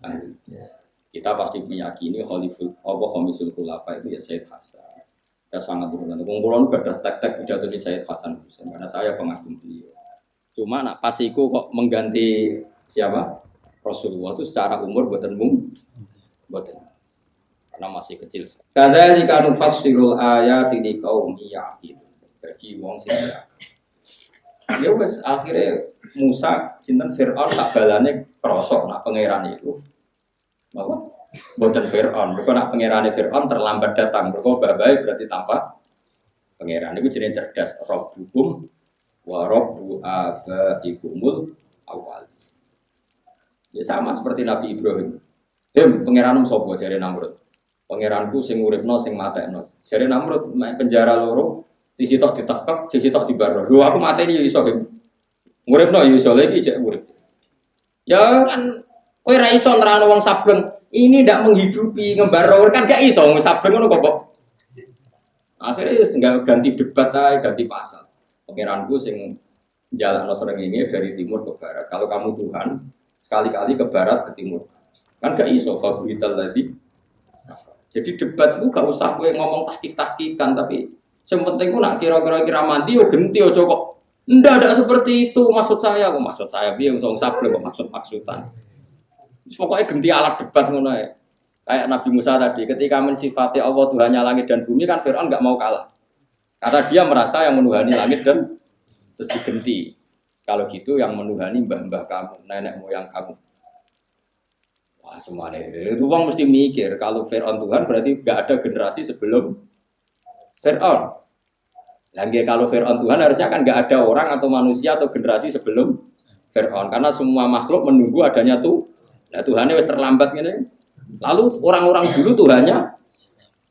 ahlul bait. Kita pasti meyakini khamisul khulafa itu ya Sayyid Hasan. Kita sangat berhormat. Kumpulan itu ada tek-tek pidato di Sayyid Hasan Husain karena saya pengagum beliau. Cuma nak pas iku kok mengganti siapa? Rasulullah itu secara umur boten boten. Karena masih kecil. Kadzalika nufassirul ayati liqaumin ya'qilun. Bagi wong sing ya wis akhirnya Musa sinten Firaun tak balane krosok nak pangeran itu. Apa? Boten Firaun. Mergo nak pangerane Firaun terlambat datang. Mergo babai berarti tanpa pangeran itu jenenge cerdas. Rabbukum wa rabbu abaikumul awal. Ya sama seperti Nabi Ibrahim. Pangeranmu sapa jare Namrud. Pangeranku sing uripno sing matekno. Jare Namrud penjara loro, sisi tok ditekek, sisi tok dibarno. Lho aku mateni ya iso, Bim. Uripno ya iso lagi cek urip. Ya kan kowe ra iso nerangno wong sableng. Ini ndak menghidupi ngembarno kan gak iso wong sableng ngono kok. Akhirnya enggak ganti debat ae, ganti pasal. Pangeranku sing jalanno srengenge dari timur ke barat. Kalau kamu Tuhan, sekali-kali ke barat ke timur. Kan gak iso fabrital tadi. Jadi debat itu gak usah kowe ngomong tahkik-tahkikan tapi yang penting ku nak kira-kira mandi yo genti ojo kok. Ndak seperti itu maksud saya piye wong sableng kok maksud-maksudan. Pokoknya genti alat debat ngono ae. Kayak Nabi Musa tadi ketika mensifati Allah Tuhannya langit dan bumi kan Firaun enggak mau kalah. Karena dia merasa yang menuhani langit dan terus digenti. Kalau gitu yang menuhani mbah-mbah kamu, nenek moyang kamu. Wah semuanya itu orang mesti mikir kalau Fir'aun Tuhan berarti nggak ada generasi sebelum Fir'aun. Lagi kalau Fir'aun Tuhan harusnya kan nggak ada orang atau manusia atau generasi sebelum Fir'aun karena semua makhluk menunggu adanya nah Tuhannya wis terlambat gini. Lalu orang-orang dulu Tuhannya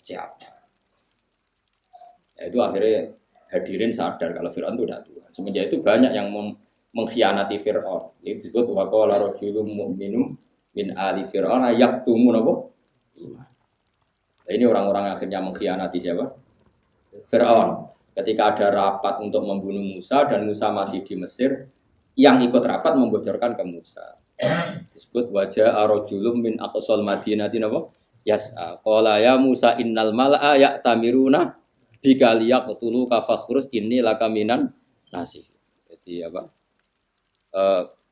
siapa? Ya, itu akhirnya hadirin sadar kalau Fir'aun itu tidak Tuhan. Semenjak itu banyak yang mengkhianati Fir'aun. Itu disebut waqala rajulun mu'minun min ali Fir'aun yaktumun apa? Iman. Nah, ini orang-orang yang akhirnya mengkhianati siapa? Fir'aun. Ketika ada rapat untuk membunuh Musa dan Musa masih di Mesir, yang ikut rapat membocorkan ke Musa. Disebut wajah arojulum min aqsal madinati napa? Yas'a. Qala ya Musa innal mala'a ya'tamiruna bika liyaqtulu ka fakhrus inni laka minan nasih. Jadi apa?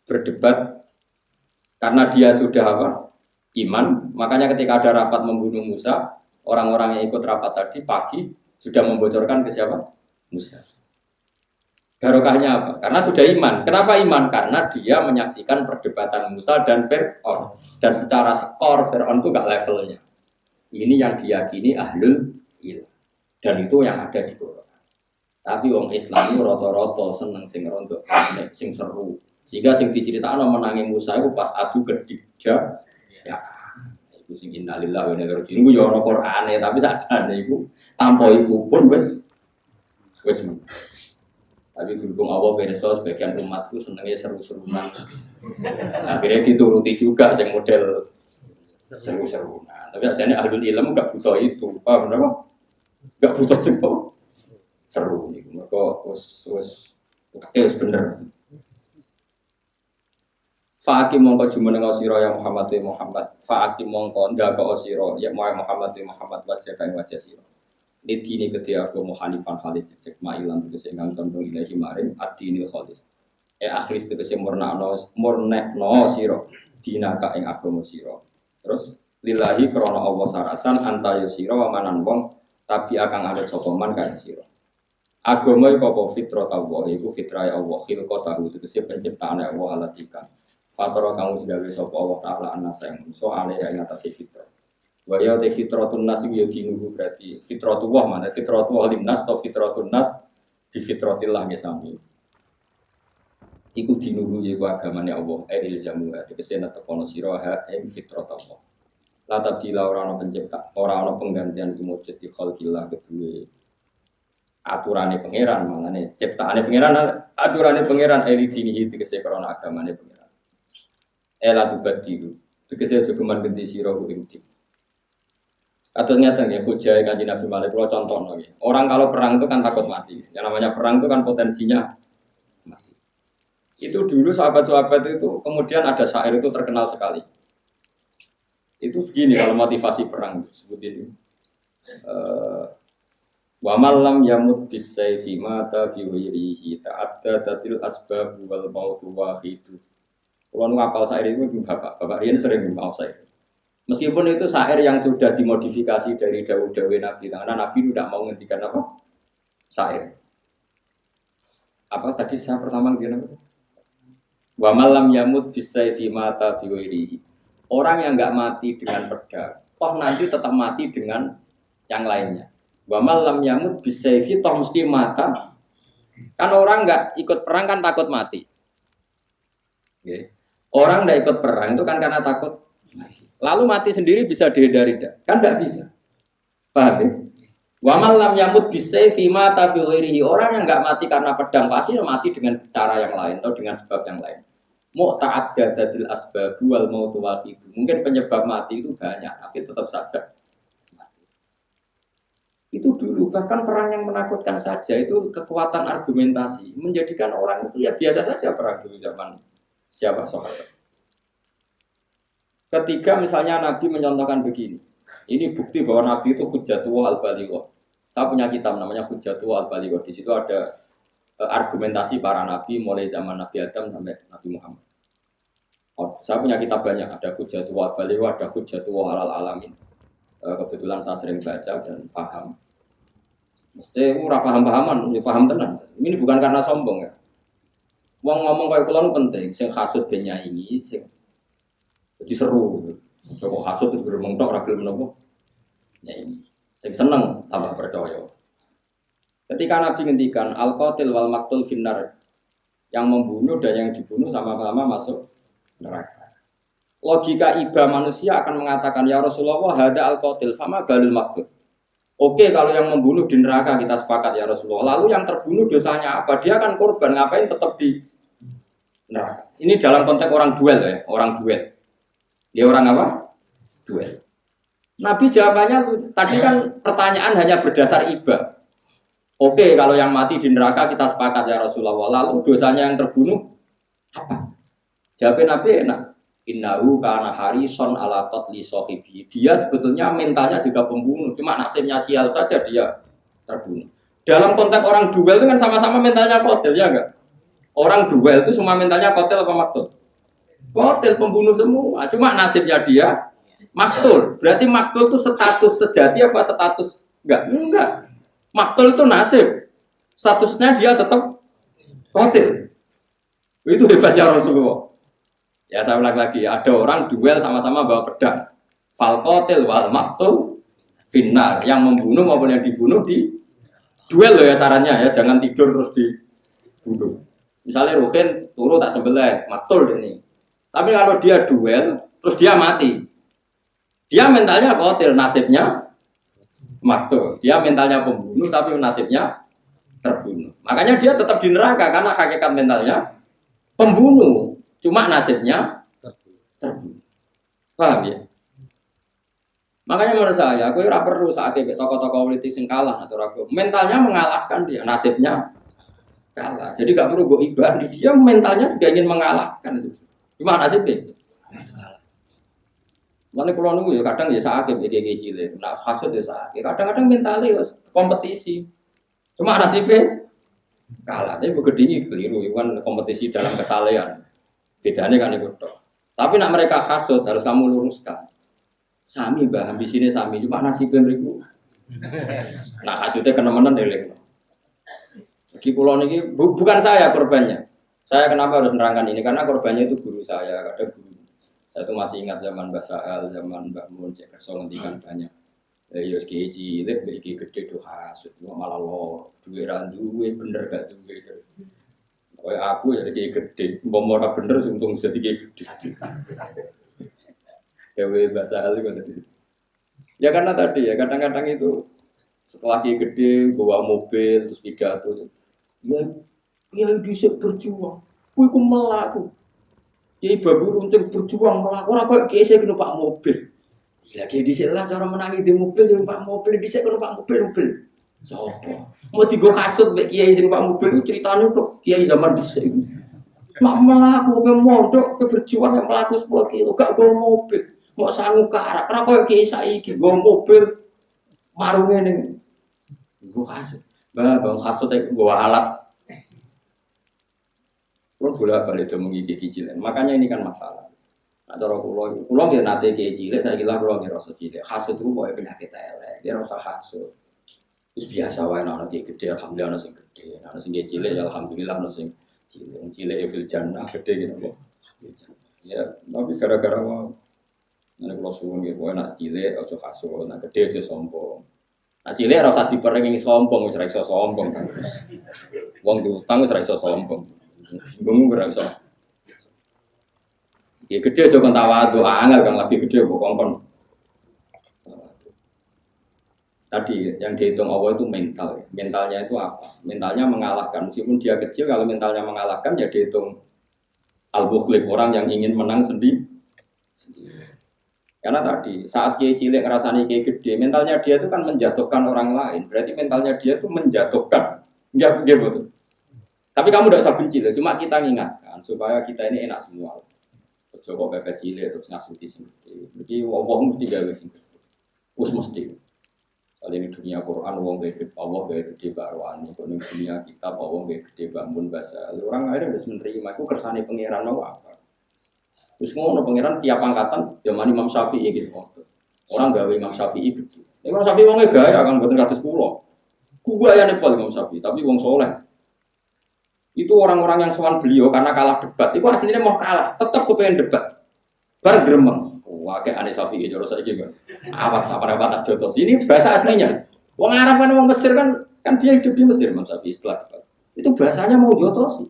Berdebat karena dia sudah apa? Iman, makanya ketika ada rapat membunuh Musa, orang-orang yang ikut rapat tadi pagi sudah membocorkan ke siapa? Musa. Barokahnya apa? Karena sudah iman. Kenapa iman? Karena dia menyaksikan perdebatan Musa dan Fir'aun. Dan secara skor Fir'aun itu gak levelnya. Ini yang diyakini ahlul ilm. Dan itu yang ada di Quran. Tapi wong Islam itu roto-roto seneng sing rondo, sing seru. Sehingga sing diceritakan menangi Musa itu pas adu kedija, ya itu sing innalillahi wa inna ilaihi raji'un. Iku ya ana Qur'ane, tapi sakjane iku tanpa iku pun wis men. Tapi berhubung Allah pirsa sebagian umatku senengnya seru-seruan. Akhirnya dituruti juga sing model seru-seruan. Tapi ajane ahlul ilm gak butuh itu, paham napa? Gak butuh sing seru niku. Mergo wis bener. Fa'akim mongko jumeneng sira ya Muhammad wa Muhammad. Fa'akim mongko ndako sira ya Muhammad wa Muhammad wajah kang wajah sira. Nidini kedhe agama Hanifan Khalid cek mailan tegese ingkang condong ilahi maring ad-dinil khalis. Akhris tegese murnekno sira dinaka ing agama sira. Terus lillahi krana Allah sarasan anta sira wa manan wong tabi akang adat sapa man kaya sira. Agama iku apa fitrah Allah iku fitrah Allah khilqatahu tegese penciptaane Allah alatika. Fatara kamu sedawe sapa Allah taala anasa yang muso ale ing atase fitrah. Wa ya te fitratun nas ya dinuhu berarti fitratullah mana fitratullah linnas atau fitratun nas di fitratillah ya sami. Iku dinuhu iku agamane Allah ilzamu tegese netepono sira ing fitratullah. La tabdila ora ana pencipta, ora ana penggantian kumujud di khalqillah kedue Aturane pangeran, mangane ciptaane pangeran, aturane pangeran elidini tegese krana agamane pangeran. Ela tubadilu. Tegese aja geman genti sira ing di. Atus nyata nggih hujah Kanjeng Nabi Malik kula contohno nggih. Orang kalau perang itu kan takut mati. Yang namanya perang itu kan potensinya mati. Itu dulu sahabat-sahabat itu kemudian ada syair itu terkenal sekali. Itu begini kalau motivasi perang sebut ini. Wa malam yamut bisayfi mata bi wirihi ta'addadatil asbab wal mautu wahidu. Kalau ngapal syair itu bapak ini sering mau syair. Meskipun itu syair yang sudah dimodifikasi dari dawuh-dawuh Nabi, karena Nabi tidak mau menghentikan apa? Syair. Apa tadi saya pertama ngene? Wa malam yamut bisayfi mata bi wirihi. Orang yang enggak mati dengan pedang, toh nanti tetap mati dengan yang lainnya. Wa malam yamut bisayfi toh mesti mata. Kan orang enggak ikut perang kan takut mati. Okay. Orang enggak ikut perang itu kan karena takut mati. Lalu mati sendiri bisa dihindari enggak? Kan enggak bisa. Paham ya? Wa malam yamut bisayfi mata bi ghairihi. Orang yang enggak mati karena pedang pasti mati dengan cara yang lain atau dengan sebab yang lain. Mu'ta'addadatil asbab wal mautu wahidu. Mungkin penyebab mati itu banyak tapi tetap saja mati. Itu dulu bahkan perang yang menakutkan saja itu kekuatan argumentasi menjadikan orang itu ya biasa saja perang dulu zaman siapa sahabat. Ketika misalnya Nabi mencontohkan begini. Ini bukti bahwa Nabi itu hujjatullah al-balighah. Saya punya kitab namanya Hujjatullah al-balighah. Di situ ada argumentasi para nabi mulai zaman Nabi Adam sampai Nabi Muhammad. Saya punya kitab banyak, ada Hujjatullah al-balighah, ada Hujjatullah alal alamin. Kebetulan saya sering baca dan paham. Mesti ora paham-pahaman, ya paham tenan. Ini bukan karena sombong ya. Wong ngomong kayak kula nu penting, sing hasud ben nyaingi, sing jadi seru. Coba hasud terus beremong tok ora gelem menapa. Nyaingi. Sing seneng tambah percaya. Ketika Nabi ngendikan al-qatil wal maqtul finnar, yang membunuh dan yang dibunuh sama-sama masuk neraka. Logika iba manusia akan mengatakan ya Rasulullah hada al-qatil fama balul maqtul. Oke, kalau yang membunuh di neraka kita sepakat ya Rasulullah. Lalu yang terbunuh dosanya apa? Dia kan korban, ngapain tetap di neraka? Ini dalam konteks orang duel ya, orang duel. Dia orang apa? Duel. Nabi jawabannya tadi kan pertanyaan hanya berdasar iba. Oke, kalau yang mati di neraka kita sepakat ya Rasulullah. Lalu dosanya yang terbunuh apa? Jawabnya Nabi enak. Innahu kana harison ala qatli sahibi. Dia sebetulnya mentalnya juga pembunuh, cuma nasibnya sial saja dia terbunuh. Dalam konteks orang duel itu kan sama-sama mentalnya qatil, ya enggak? Orang duel itu semua mentalnya qatil apa maktul? Qatil, pembunuh semua, cuma nasibnya dia maktul. Berarti maktul itu status sejati apa status enggak? Enggak. Maktul itu nasib. Statusnya dia tetap qatil. Itu hebatnya Rasulullah. Ya saya ulang lagi, ada orang duel sama-sama bawa pedang. Fal qatil wal maktul finnar. Yang membunuh maupun yang dibunuh di duel loh ya sarannya ya, jangan tidur terus dibunuh. Misalnya Ruhin turu tak sebelah, maktul ini. Tapi kalau dia duel terus dia mati. Dia mentalnya qatil, nasibnya maktul. Dia mentalnya pembunuh tapi nasibnya terbunuh. Makanya dia tetap di neraka karena hakikat mentalnya pembunuh. Cuma nasibnya terbunuh. Paham ya? Makanya menurut saya, aku ora perlu saat tokoh-tokoh politik sing kalah atau aku mentalnya mengalahkan dia, nasibnya kalah. Jadi gak perlu gue ibah, dia mentalnya juga ingin mengalahkan itu. Cuma nasibnya kalah. Mana pulau nunggu ya kadang ya sakit ya kayak cilik, nah hasud ya sakit. Kadang-kadang mentalnya kompetisi, cuma nasibnya kalah. Tapi begini keliru, kan kompetisi dalam kesalehan. Bedanya kan itu. Tapi nak mereka hasud harus kamu luruskan. Sami bah, di sini sami cuma nasibnya beriku. Nah hasudnya kena-mena delek. Di pulau ini bukan saya korbannya. Saya kenapa harus menerangkan ini? Karena korbannya itu guru saya, ada guru. Saya tuh masih ingat zaman Mbak Sa'al, zaman Mbak Mun, Cek Kerso ngendikan banyak. Yos keji, lek beli gede tuh hasud, malah lo duwe randuwe bener gak duwe. Kayak aku ya kayak gede, bomora bener untung jadi kayak gede. Ya bahasa hal itu. Ya karena tadi ya kadang-kadang itu Setelah kiai gede, bawa mobil, terus pidato. Ya, kiai bisa berjuang. Kuwi ku melaku. Kiai babu runcing berjuang melaku. Ora koyo kiai saya numpak mobil. Ya kiai dhisik lah cara menangi di mobil, numpak mobil dhisik numpak mobil. Sopo? Mau digo kasut mbek kiai sing numpak mobil ku critane tok kiai zaman dhisik. Mak melaku ke mondok ke berjuang yang melaku 10 kilo gak go mobil. Mau sangu karak. Ora koyo kiai saiki go mobil marunge ning go kasut. Bah, bang kasut itu bawa alat. Kalau bolak-balik itu mengikuti cilik. Makanya ini kan masalah. Nah, cara kulo dia nate kiai cilik, saya kira kulo ngira rasa cilik. Hasud itu boleh penyakit elek. Dia rasa hasud. Terus biasa wae anak kiai gede, alhamdulillah anak sing gede. Anak sing cilik ya alhamdulillah anak sing cilik. Cilik fil jannah gede gitu kok. Ya, tapi gara-gara mau nek kulo suwun gitu, anak cilik aja hasud, anak gede aja sombong. Nah cilik ora usah diperengi sombong, wis ora iso sombong kan. Wong diutang wis ora iso sombong. Sombong ora iso. Ya gede aja kon tawadhu, angel kan lagi gede kok kon. Tadi yang dihitung Allah itu mental. Mentalnya itu apa? Mentalnya mengalahkan. Meskipun dia kecil, kalau mentalnya mengalahkan ya dihitung al-bukhlib, orang yang ingin menang sendiri. Karena tadi saat kiai cilik ngerasani kiai gede, mentalnya dia itu kan menjatuhkan orang lain. Berarti mentalnya dia itu menjatuhkan. Enggak betul. Tapi kamu tidak usah benci, cuma kita ingatkan supaya kita ini enak semua. Coba bebek cilik terus ngasuti sendiri. Jadi Allah mesti gawe sing gede. Us mesti. Soal ini dunia Quran, wong gede Allah gede gede barwani. Kalau ini dunia kitab, Allah gede bangun bahasa. Orang lain harus menerima. Aku kersane pangeran mau apa? Terus ngono pangeran tiap angkatan zaman Imam Syafi'i gitu. Orang gawe Imam Syafi'i gitu. Imam Syafi'i wongnya gaya kan buatan kados kula. Ku gaya nepal Imam Syafi'i, tapi wong soleh. Itu orang-orang yang sowan beliau karena kalah debat. Itu aslinya mau kalah, tetap kepengen debat. Bar gremeng. Wah, kayak Ane Syafi'i jero saiki kan. Awas apa-apa tak jotos. Ini bahasa aslinya. Wong Arab kan wong Mesir kan dia hidup di Mesir Imam Syafi'i setelah debat. Itu bahasanya mau jotos.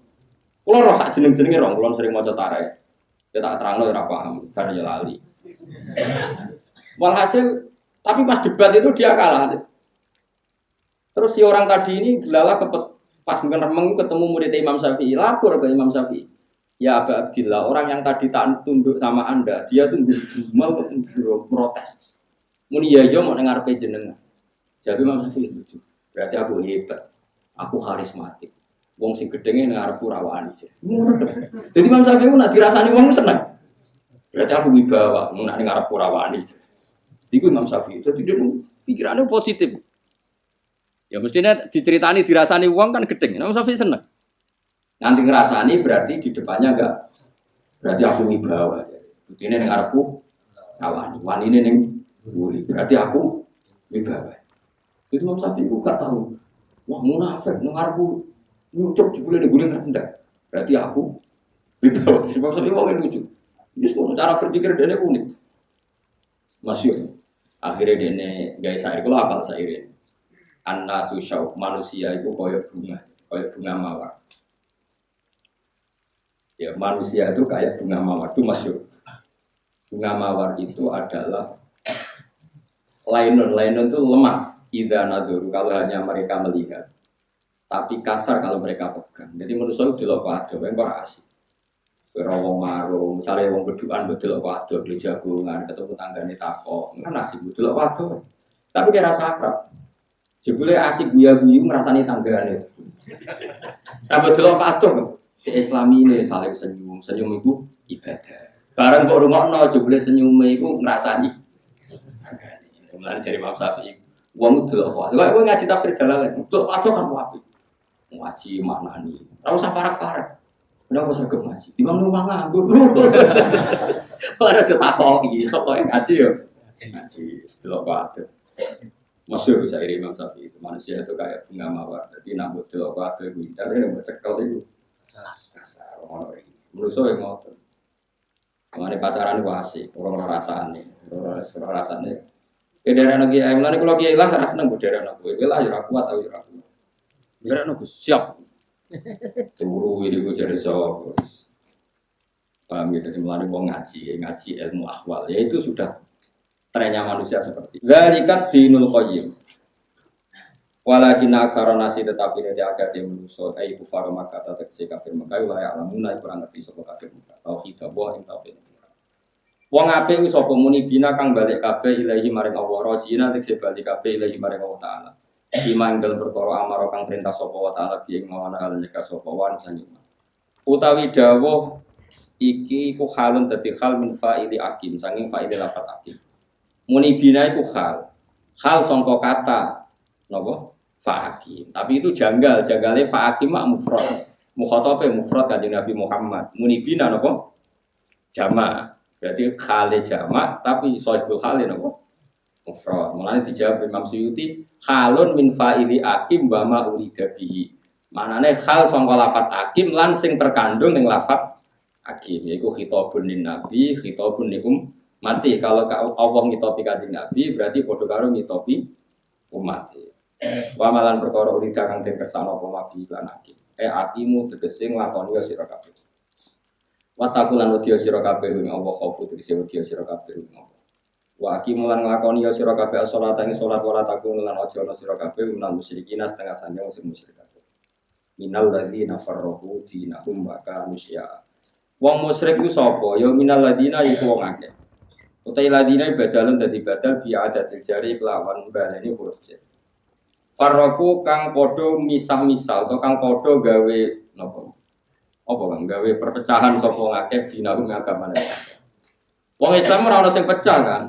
Kulo ora sak jeneng-jenenge rong, kulo sering maca tarikh. Ya tak terangno ora paham, bar ya lali. Walhasil, tapi pas debat itu dia kalah. Terus si orang tadi ini gelala pas ngeremeng ketemu murid Imam Syafi'i, lapor ke Imam Syafi'i. Ya Aba Abdillah, orang yang tadi tak tunduk sama Anda, dia tunduk dumal protes. Muni ya yo mau ngarepe jenengan. Jadi Imam Syafi'i lucu. Berarti aku hebat. Aku karismatik. Wong sing gedenge ngarepku rawani. Jadi Imam Syafi'i nak dirasani wong seneng. Berarti aku wibawa, nak ngarepku rawani. Iku Imam Syafi'i. Jadi dia pikirannya positif. Ya mestinya diceritani dirasani wong kan gedeng. Imam Syafi'i seneng. Nanti ngerasani berarti di depannya enggak. Berarti aku wibawa. Buktinya ngarepku rawani. Wanine ning mburi. Berarti aku wibawa. Itu Imam Syafi'i gak tahu. Wah munafik ngarepku nyucuk jebule ning guling rendah. Berarti aku wibawa. Sebab sampe wong lucu. Ini cara berpikir dia unik. Masyhur. Akhirnya dia gawe syair kula apal syair. An-nasu syauq, manusia itu kayak bunga mawar. Ya, manusia itu kayak bunga mawar itu masyhur. Bunga mawar itu adalah lainun itu lemas idza nadhuru kalau hanya mereka melihat. Tapi kasar kalau mereka pegang. Jadi manusia itu delok padha, kok asik. Wong marung, misalnya wong berduaan delok padha, beli jagongan, ketemu tanggane takok, kan asik delok padha. Tapi dia rasa akrab. Jebule asik guya-guyu ngrasani tanggane. Tapi delok padha, si Islami ini saling senyum itu ibadah. Bareng kok rungokno jebule senyume iku ngrasani. Mulane jare Imam Syafi'i, wong delok padha. Kowe ngaji tafsir Jalalain, delok padha kan apik. Ngaji maknani. Ora usah parak-parak. Kenapa sergap ngaji? Imam numpang nganggur. Ora ditakoki, sok kowe ngaji yo. Ngaji delok padha. Masyhur syair Imam Syafi'i itu manusia itu kayak bunga mawar. Jadi nak delok padha kuwi dari yang cekel itu. Kasar ono iki. Manusa yang ngoten. Mane pacaran ku asik, ora rasane. Ora rasane. Kederane iki ae mlane kula kiai lah ora seneng kederane kowe. Kowe lah yo ora kuat aku yo ora kuat. Kederane ku siap. Turu ini gue cari soal, paham gitu. Mulai mau ngaji ilmu akhwal, ya itu sudah trennya manusia seperti. Dzalikat dinul qayyim. Walakin aksara nasi tetapi nek agak yang manusa ai kufar Makkah tegese kafir Makkah la ya alamuna kurang ngerti sapa kafir Makkah tauhid wa ing tauhid. Wong apik wis sapa muni bina kang balik kabeh ilahi maring Allah rajina tegese balik kabeh ilahi maring Allah taala. Iman dalam perkara amaro kang perintah sapa wa taala bi ing mawana hal nyegah sapa wa sanjung. Utawi dawuh iki ku halun dadi hal min fa'ili akim saking fa'ili lafat akim. Muni bina iku hal. Hal sangka kata napa? Fa'akim. Tapi itu janggalnya fa'akim mak mufrad. Mukhatabe mufrad kanjeng Nabi Muhammad. Muni bina napa? Jama'. Berarti khale jama' tapi sahibul khale napa? Mufrad. Mulane dijawab Imam Suyuti, khalun min fa'ili akim wa ma urida bihi. Manane hal sangka lafat akim lan sing terkandung ing lafat akim yaiku khitabun lin nabi, khitabun li mati. Kalau Allah ngitopi kanjeng Nabi berarti padha karo ngitopi umat. Wa malan perkara urida kang den kersane apa mabi lan akim. Akimu tegese nglakoni ya sira kabeh. Wa taqulan wedya sira kabeh ing Allah khaufu tegese wedya sira kabeh ing Allah. Wa akimu lan nglakoni ya sira kabeh salat ing salat wala takun lan aja ana sira kabeh minal musyrikin setengah sanjang sing musyrik kabeh. Minal ladzina farraqu dinahum wa kanu syi'a. Wong musyrik ku sapa? Ya minal ladzina iku wong akeh. Utai ladina badalun dadi badal bi adatil jari kelawan baleni huruf j. Farroku kang podo misah-misah atau kang podo gawe nopo. Apa kang gawe perpecahan sapa ngakeh dinahum agamane. Wong Islam ora ono sing pecah kan.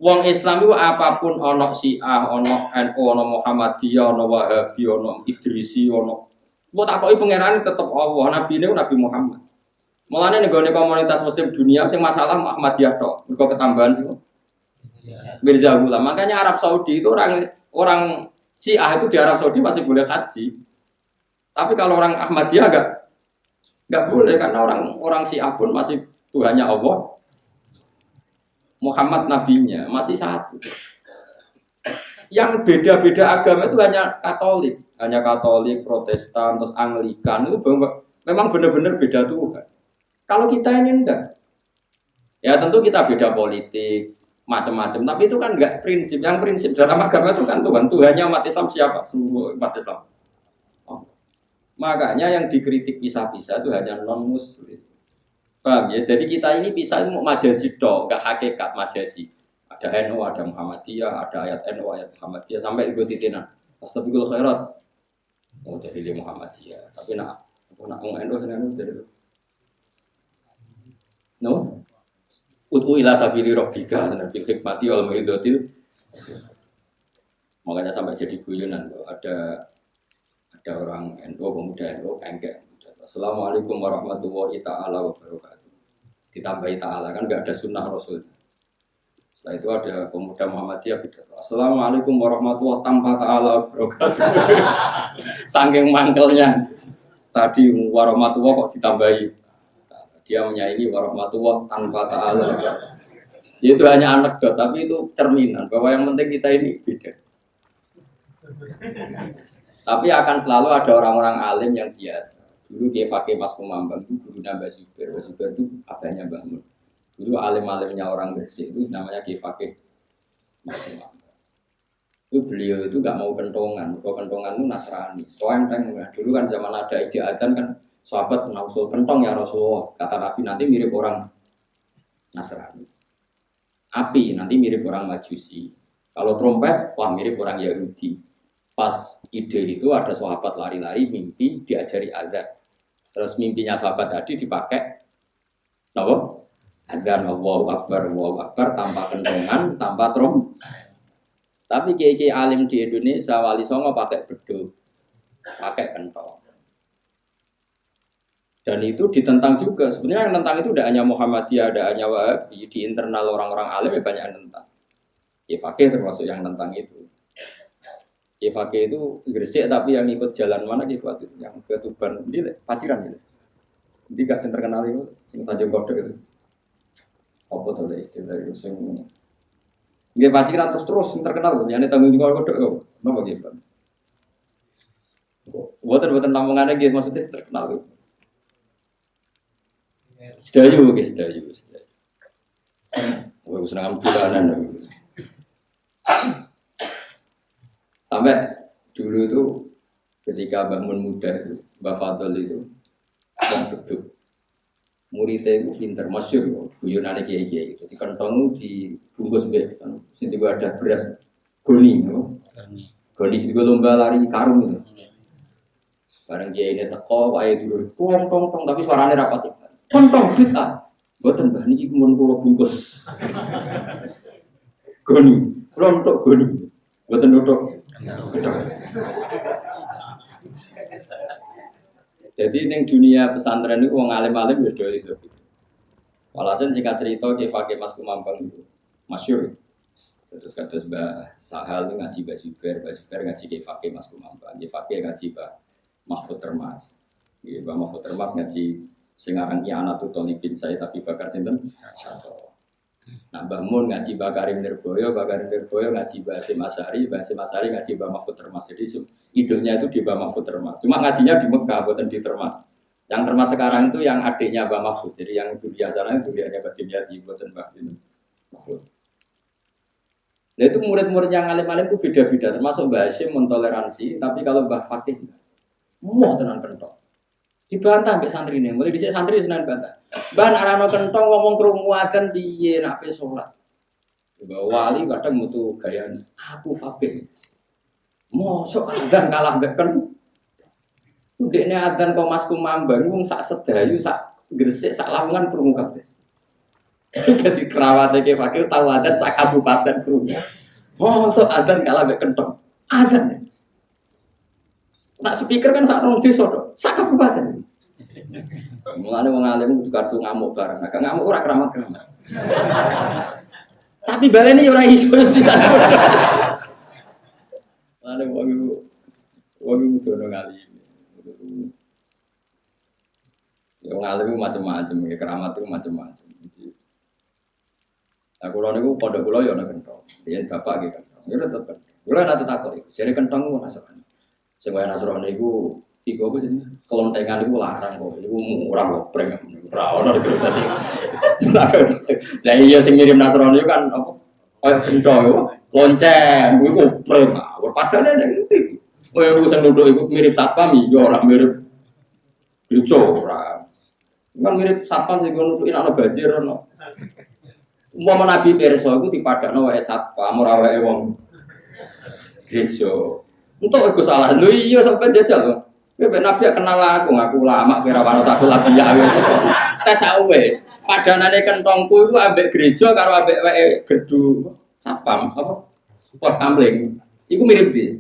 Wong Islam itu apapun ono Syiah, ono NU, ono Muhammadiyah, ono Wahabi, ono Idrisi, ono. Mbok takoki pangeran tetep Allah, nabine Nabi Muhammad. Mulane ning komunitas muslim dunia sing masalah Ahmadiyah tok, mergo ketambahan sing Mirza Ghulam. Makanya Arab Saudi itu orang Syiah itu di Arab Saudi masih boleh haji. Tapi kalau orang Ahmadiyah enggak boleh karena orang Syiah pun masih Tuhannya Allah. Muhammad nabinya masih satu. Yang beda-beda agama itu hanya Katolik, Protestan, terus Anglikan itu memang benar-benar beda Tuhan. Kalau kita ini enggak, ya tentu kita beda politik, macam-macam. Tapi itu kan enggak prinsip. Yang prinsip dalam agama itu kan Tuhannya umat Islam siapa? Seluruh umat Islam. Oh. Makanya yang dikritik pisah-pisah itu hanya non-Muslim. Paham ya? Jadi kita ini bisa mau majazi dong, enggak hakikat majazi. Ada NU, ada Muhammadiyah, ada ayat NU, ayat Muhammadiyah sampai ikut titinan. Astagfirullah khairat. Oh jadi Muhammadiyah. Tapi nak ngomong NU senang jadi. No, ud'u ila sabili rabbika bil hikmati wal mau'izatil. Makanya sampai jadi guyonan tuh ada orang NU pemuda NU enggak. Assalamualaikum warahmatullahi taala wabarakatuh. Ditambahi taala kan enggak ada sunnah Rasul. Setelah itu ada pemuda Muhammadiyah pidato. Assalamualaikum warahmatullahi tanpa taala wabarakatuh. Saking mangkelnya tadi warahmatullahi kok ditambahi. Dia menyaingi warahmatullah tanpa ta'ala. Itu hanya anekdot, tapi itu cerminan bahwa yang penting kita ini beda. Tapi akan selalu ada orang-orang alim yang biasa. Dulu Kiai Fakih Mas Kumambang itu gurunya Mbak Zubair. Mbak Zubair itu abahnya Mbak Mun. Dulu alim-alimnya orang Gresik itu namanya Kiai Fakih Mas Kumambang. Itu beliau itu gak mau kentongan. Kalau kentongan itu Nasrani. Soalnya dulu kan zaman ada ide adzan kan sahabat nausul kentong ya Rasulullah. Kata Nabi nanti mirip orang Nasrani. Api nanti mirip orang Majusi. Kalau trompet wah mirip orang Yahudi. Pas ide itu ada sahabat lari-lari mimpi diajari azan. Terus mimpinya sahabat tadi dipakai apa? Azan Allahu Akbar tanpa kentongan, tanpa trompet. Tapi kiai-kiai alim di Indonesia wali songo pakai beduk, pakai kentong. Dan itu ditentang juga. Sebenarnya yang tentang itu tidak hanya Muhammadiyah, tidak hanya Wahabi. Di internal orang-orang alim ya banyak yang tentang. Fakih termasuk yang tentang itu. Fakih itu Gresik tapi yang ikut jalan mana Fakih itu? Yang ke Tuban, ini Paciran gitu. Jadi gak yang terkenal itu, yang Tanjung Kodok itu. Apa tuh istilah itu? Dia Paciran terus yang terkenal. Yang Tanjung Kodok itu, kenapa gitu? Buatan tampungannya gitu, maksudnya terkenal itu. Sedayu. Gue senang bulanan. Sampai Dulu itu ketika Mbah Mun muda itu, Mbah Fadl itu wong beduk. Muridnya itu pinter, masyhur guyonane kiai-kiai. Jadi kentong dibungkus mbek sing ada beras goni, no? Goni sing lomba lari karung itu. Bareng kiai ini teko wae dulu. Tong tong tong tapi suarane rapat. Tong tong bid'ah. Mboten Mbah niki mun kula bungkus. Goni, kula entuk goni. Mboten entuk. Jadi ning dunia pesantren itu wong alim-alim wis do iso. Walhasil singkat cerita Ki Fakih Mas Kumambang itu masyhur. Terus kados Mbah Sahal itu ngaji Mbah Zubair ngaji Ki Fakih Mas Kumambang. Ki Fakih ngaji Mbah Mahfud Termas. Ki Mbah Mahfud Termas ngaji sing aran Ki Anatul Thalibin saya tapi bakar sinten? Satu. Nah, Mbah Mun ngaji Mbah Karim Nirboyo ngaji Mbah Hasyim Asy'ari ngaji Mbah Mahfud Termas. Jadi idenya itu di Mbah Mahfud Termas. Cuma ngajinya di Mekah, bukan di Termas. Yang Termas sekarang itu yang adiknya Mbah Mahfud. Jadi yang Duriya sana itu durianya Mbah Dimyati, bukan Mbah Mahfud. Nah itu murid-murid yang alim-alim itu beda-beda. Termasuk Mbah Hasyim mentoleransi, tapi kalau Mbah Fakih mau tenan kentok. Dibantah mbek santri ini, mulai dhisik santri senan bantah. Mbah nek ana kentong ngomong krungu adzan piye nek pe salat. Mbah wali kadang mutu gayane, aku fakih. Mosok adzan kalah mbek kentong. Ndekne adzan kok Mas Kumambang wong sak sedayu sak Gresik sak Lamongan krungu kabeh. Dadi kerawate ke fakir tahu adzan sak kabupaten krungu. Mosok adzan kalah mbek kentong. Adzan. Nak speaker kan sak nang desa tok, sak kabupaten. Mulane wong alim kudu kartu ngamuk bareng. Agak ngamuk ora keramat-keramat. Tapi balene ya ora iso bisa. Mulane wong iku dono ngalim. Ya wong alim macam-macam, ya keramat itu macam-macam. Nah kula niku padha kula ya ana kentong. Yen bapak nggih kentong. Ya tetep. Kula nate takok iku, jare kentong ku nasrani. Sing wae nasrani iku apa jenenge? Kelontengan iku larang kok. Iku ora ngopreng. Ora ono iki dadi. Lah iya sing mirip nasrani kan apa? Kaya gento yo. Lonceng iku ngopreng. Ora padane nek iki. Kowe sing duduk iku mirip satpam yo ora mirip gereja ora. Kan mirip satpam sing nutuki ana banjir ono. Umpama Nabi pirsa iku dipadakno wae satpam ora wae wong gereja. Untuk aku salah, lu iya sampai jajal loh. Nabi kenal aku, ngaku lama kira wano satu lagi ya. Tes awes, padanane kentongku itu ambek gereja karo ambek wae gerdu sapam apa? Pos kamling. Iku mirip di.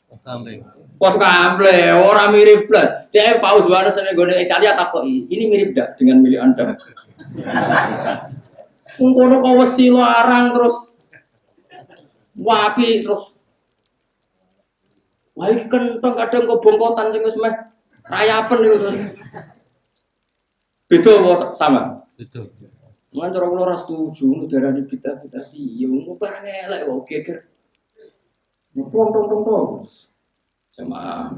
Pos kamling. Pos kamling, orang mirip blas. Cek Paus Yohanes nek gone Italia takoki, ini mirip dak dengan milik Anda? Ngono kok wesi larang terus wapi terus. Wah iki kentong kadang kok bongkotan sing wis meh rayapen niku terus. Beda apa sama? Beda. Mun cara kula ora setuju darani kita piye wong barang elek kok geger. Tong. Sama.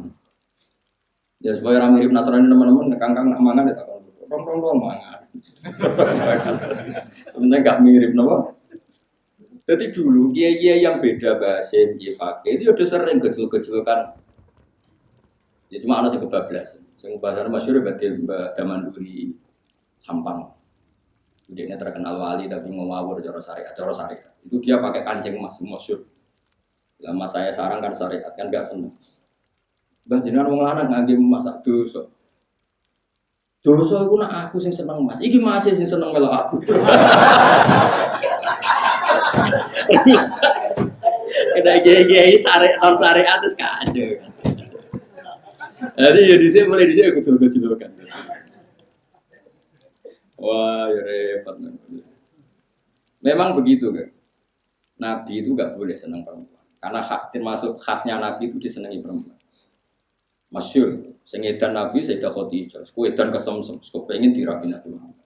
Ya supaya ora mirip Nasrani teman-teman kangkang nak mangan ya takon. Tong mangan. Sebenarnya enggak mirip napa? Jadi dulu kiai-kiai yang beda bahasa Kiai Fakih itu udah sering gejol-gejolkan. Ya cuma ada sing kebablasan. Sing bahasa masyhur Mbah Damanduri Sampang. Dia terkenal wali tapi ngawur cara syariat. Itu dia pakai kancing emas masyhur. Lama saya sarang kan syariat kan enggak seneng. Mbah jenengan wong lanang ngangge masak dosa. Dosa iku nak aku sing seneng Mas. Iki masih sing seneng melok aku. Kena gaya syariat terus kacau. Jadi ya disini mulai disini kecil kan. Wah ya repot. Memang begitu kan. Nabi itu nggak boleh senang perempuan. Karena termasuk khasnya Nabi itu disenangi perempuan. Masyhur, sengedan Nabi Sayyidah Khadijah, sedan kesemsem, pengen dirabi Nabi Muhammad.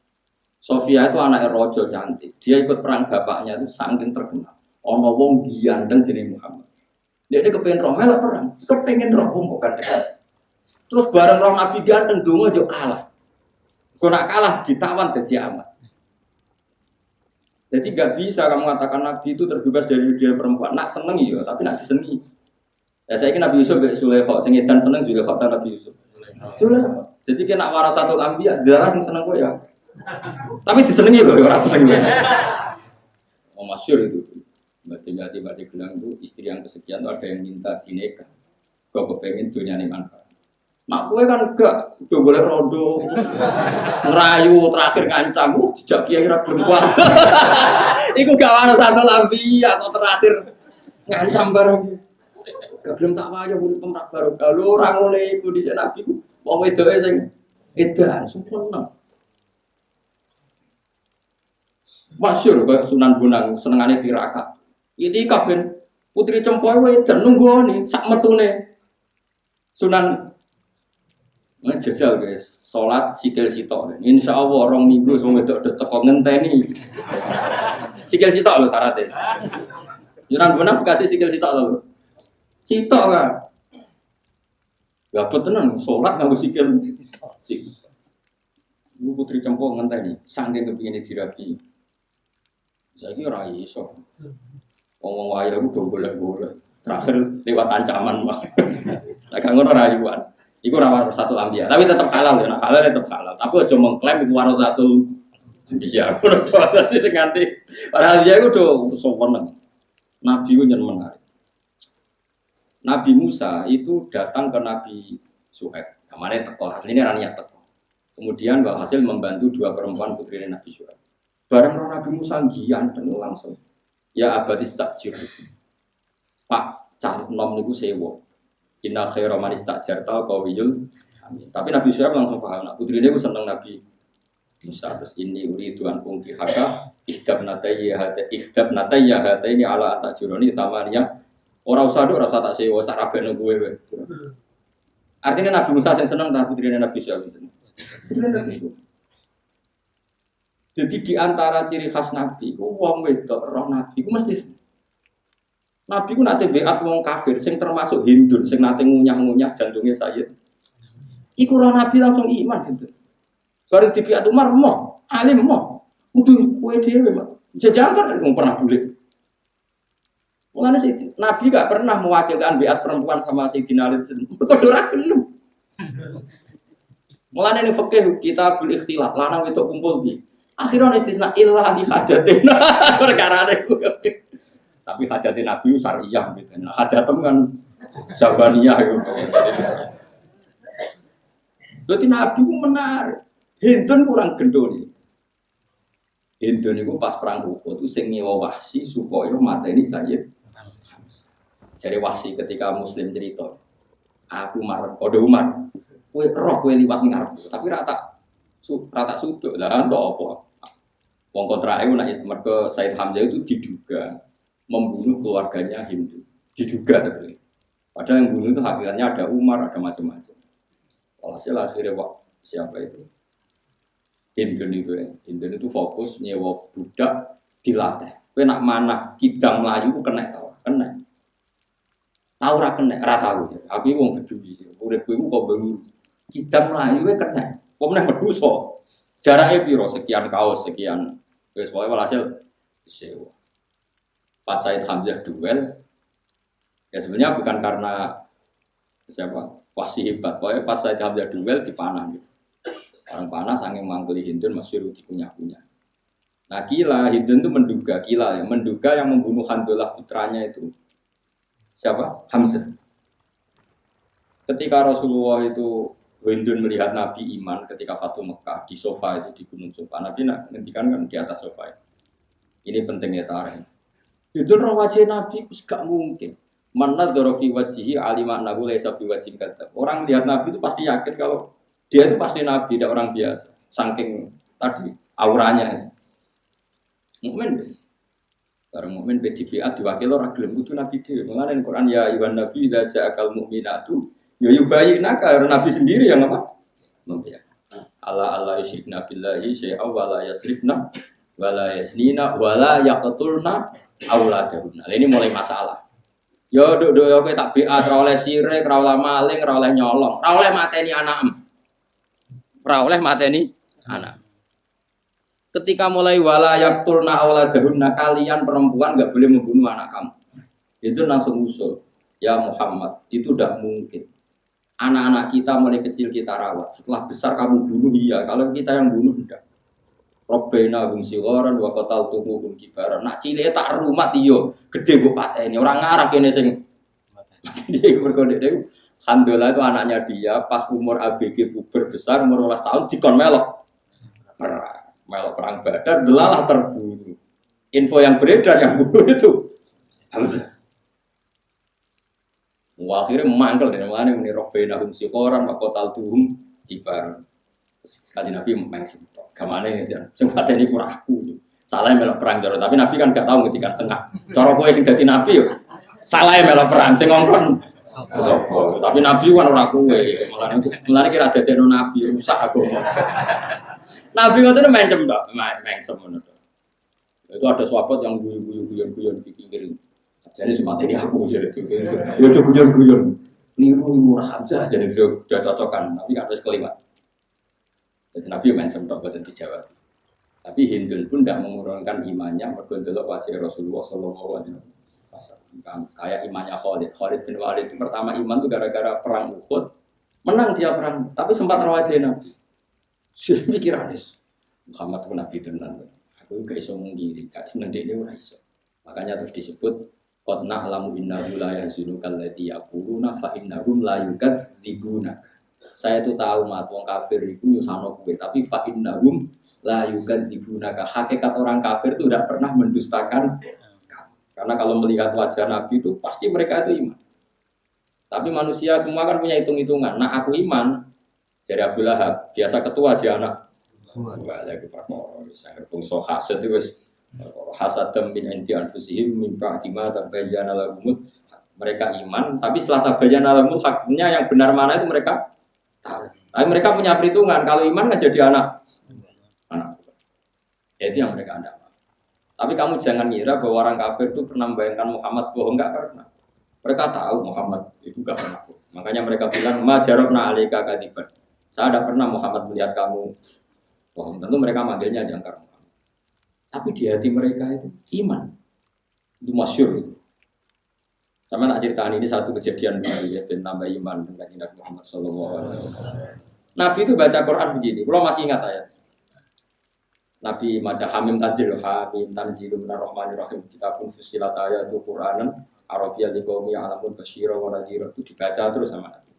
Sofia itu anak rojo cantik. Dia ikut perang bapaknya itu saking terkenal. Ono wong ganteng jenenge Muhammad. Dia kepengen roh melok perang, kepengen roh wong kok dekat. Terus bareng roh Nabi ganteng donga yo kalah. Kok nak kalah ditawan dadi amat. Jadi nggak bisa kamu mengatakan Nabi itu terbebas dari dunia perempuan. Nak seneng ya, tapi nak disengi. Ya saya Nabi Yusuf be Sulaikha sing edan seneng Sulaikha ta Nabi Yusuf. Sulaikha. Jadi kena warasatul anbiya, darah sing seneng kok ya. Tapi disenengi loh ora seneng. Oh masyhur itu. Tiba-tiba bilang itu istri yang kesekian tuh ada yang minta dinikah. Kau kepengen dunia ini manfaat. Nak gue kan enggak, udah boleh rondo, ngerayu terakhir ngancam, sejak kiai kira perempuan. Iku gak waras satu lambi atau terakhir ngancam bareng. Gak belum tak wajah pun pemerak baru. Kalau orang oleh ibu di sana ibu, mau itu sing edan, sempurna. Masyur kayak Sunan Bonang senengannya tirakat. Ini kafin putri cempoy edan nunggu nih sak metune Sunan. Ngejajal guys, sholat sikil sitok. Insya Allah orang minggu semua itu udah teko ngenteni. Sikil sitok loh syaratnya. Sunan Bonang kasih sikil sitok loh. Sitok kan? Gak betenan, sholat nggak sikil. Ibu putri cempo ngenteni, sangking kepingin dirapi. Saya kira iso. Ngomong wayah udah boleh. Terakhir lewat ancaman mah. Agak ngono rayuan. Iku rawar satu ambia, tapi tetap halal ya. Nah, halal tetap halal. Tapi aja mengklaim iku warung satu ambia. Kulo dadi sing nganti para ambia iku do sopan. Nabi ku nyen menarik. Nabi Musa itu datang ke Nabi Syuaib. Kamane teko, asline ra niat teko. Kemudian hasil membantu dua perempuan putri Nabi Syuaib. Bareng Nabi Musa ganteng langsung. Ya abadi takjir. Pak, cah nom niku sewa. Inna khairu man istajarta qawiyul amin. Tapi Nabi Syuaib langsung paham. Nah, putrinya ku seneng Nabi Musa. Terus ini uridu an ungki haka ihdab natayya hata ini ala atajuroni samania. Ora usah ora usah tak sewa tak rabekno kowe. Artinya Nabi Musa sing seneng ta putrine Nabi Syuaib seneng. Jadi di antara ciri khas Nabi, wong wedok roh Nabi ku mesti Nabi ku nate beat wong kafir sing termasuk Hindun sing nate ngunyah-ngunyah jantungnya Sayyid. Iku roh Nabi langsung iman gitu. Baru di beat Umar moh, alim moh. Kudu kowe dhewe mah. Jajangkan wong pernah bulik. Mulane sih Nabi gak pernah mewakilkan beat perempuan sama Sayyidina Ali sendiri. Kudu ora gelem. Mulane ning fikih kita bil ikhtilaf lanang wedok kumpul piye. Akhirnya istisna illa di hajatina perkara niku. Tapi hajat Nabi syariah gitu. Nah, hajatem kan sabaniyah gitu. Berarti Nabi ku menarik. Hindun kurang gendol. Hindun itu pas perang Uhud itu sing nyewa Wahsy supaya mateni Sayyid. Jadi Wahsy ketika Muslim cerita, aku marah, kode Umar, kowe roh kowe liwat ning arep, tapi rata suduk lah untuk apa? Wong kontra itu nek mergo Sayyid Hamzah itu diduga membunuh keluarganya Hindu, diduga tapi padahal yang bunuh itu hakikatnya ada Umar, ada macam-macam. Walhasil akhirnya siapa itu? Hindu itu ya. Hindu itu fokus nyewa budak dilatih. Kowe nak manah kidang Melayu kena tau, kena. Tahu ra kena, ra tahu. Aku wong gedhe. Uripku iku kok baru kidang Melayu kena. Kok meneh medusa. Jarake piro sekian kaos, sekian wis pokoke walhasil disewa. Pas Sayyid Hamzah duel, ya sebenarnya bukan karena siapa Wahsy hebat, pokoknya pas Sayyid Hamzah duel dipanah gitu. Orang panah saking mangkeli Hindun masyhur dikunyah-kunyah. Nah Kila, Hindun itu menduga yang membunuh Handullah putranya itu siapa? Hamzah. Ketika Rasulullah itu Hindun melihat Nabi iman ketika Fatu Mekah di sofa itu di Gunung Sofa, Nabi ngendikan kan di atas sofa. Ini pentingnya tarikh. Itu roh wajah Nabi gak mungkin. Mana dorofi wajihi alima nahu laisa biwajib kata. Orang lihat Nabi itu pasti yakin kalau dia itu pasti Nabi, tidak orang biasa. Saking tadi auranya. Mukmin. Barang mukmin PDBA diwakil orang gelem kudu Nabi dhewe. Mengenai Quran ya ayuhan nabi idza ja'akal mu'minatu ya yubayyinaka Nabi sendiri yang apa? Membiarkan. Allah yusyrikna billahi syai'a wa la yasrifna wala yasnina wala yaqtulna auladahunna. Ini mulai masalah. Ya nduk yo kowe tak biat ora oleh sirik, ora oleh maling, ora oleh nyolong, ora oleh mateni anakmu. Ora oleh mateni anak. Ketika mulai wala yaqtulna auladahunna, kalian perempuan enggak boleh membunuh anak kamu. Itu langsung usul. ya Muhammad, itu tidak mungkin. Anak-anak kita mulai kecil kita rawat, setelah besar kamu bunuh, iya. Kalau kita yang bunuh, tidak. Robbena hum sigoran wa qataltumuhum kibaran. Nak cilik tak rumat iyo, gede mbok pateni. Orang ngarah kene sing dia berkode itu. Alhamdulillah itu anaknya dia pas umur ABG puber besar umur 12 tahun dikon melok perang Badar delalah terbunuh. Info yang beredar yang bunuh itu Hamzah. Akhirnya mangkel dan mana ini Robbena hum sigoran wa qataltuhum kibaran. Sekali Nabi mengisi kemana ya jangan sempat ini kurangku salah melok perang jaro tapi Nabi kan gak tahu ngetikan sengak cara kowe sing dadi Nabi yo salah melok perang sing ngongkon tapi Nabi kan ora kowe mulane kira dadekno Nabi rusak agama Nabi ngoten mencem tok mengsem ngono itu ada sahabat yang guyon di pinggir jadi semateni aku jadi yo guyon niru Hamzah jadi udah cocokan tapi kan wis kelima. Jadi Nabi main sempat buatan dijawab. Tapi Hindun pun tidak mengurangkan imannya mergondelok wajah Rasulullah Sallallahu Alaihi Wasallam. Kayak imannya Khalid bin Walid itu pertama iman itu gara-gara perang Uhud menang dia perang, tapi sempat rawajah Nabi. Sudah pikiran Muhammad pun Nabi tenan. Aku gak iso mungkiri, gak seneng dia ora iso. Makanya terus disebut qad na'lamu innahu la yahzunukal ladzi yaquluna fa innahum la yukadzibunaka. Saya itu tahu mat wong kafir itu nyusano kowe tapi fa innahum la yukadzibunaka. Hakikat orang kafir itu tidak pernah mendustakan kamu. Karena kalau melihat wajah Nabi itu pasti mereka itu iman. Tapi manusia semua kan punya hitung-hitungan. Nah aku iman jadi Abu Lahab biasa ketua aja anak. Wah lagi perkara bisa bungso hasad itu wis hasadam min indi anfusihim min ba'di ma tabayyana lahum. Mereka iman tapi setelah tabayyana lahum haknya yang benar mana itu mereka tapi mereka punya perhitungan kalau iman nggak jadi anak. Itu yang mereka ada. Tapi kamu jangan ngira bahwa orang kafir itu pernah membayangkan Muhammad bohong, nggak pernah. Mereka tahu Muhammad itu nggak pernah. Makanya mereka bilang majarobna alika kadiban. Saya tidak pernah Muhammad melihat kamu bohong. Tentu mereka manggilnya jangkar Muhammad. Tapi di hati mereka itu iman. Itu masyhur itu. Sama tak ceritaan ini satu kejadian baru ya, dan tambah iman dengan Nabi Muhammad SAW. Nabi itu baca Quran begini, kalau masih ingat ayat. Nabi baca Hamim Tanzil minar rahmanir rahim. Kitabun fussilat ayatu Quranan Arabiyyah liqaumi ya'lamun basyira wa nadhira. Itu dibaca terus sama Nabi.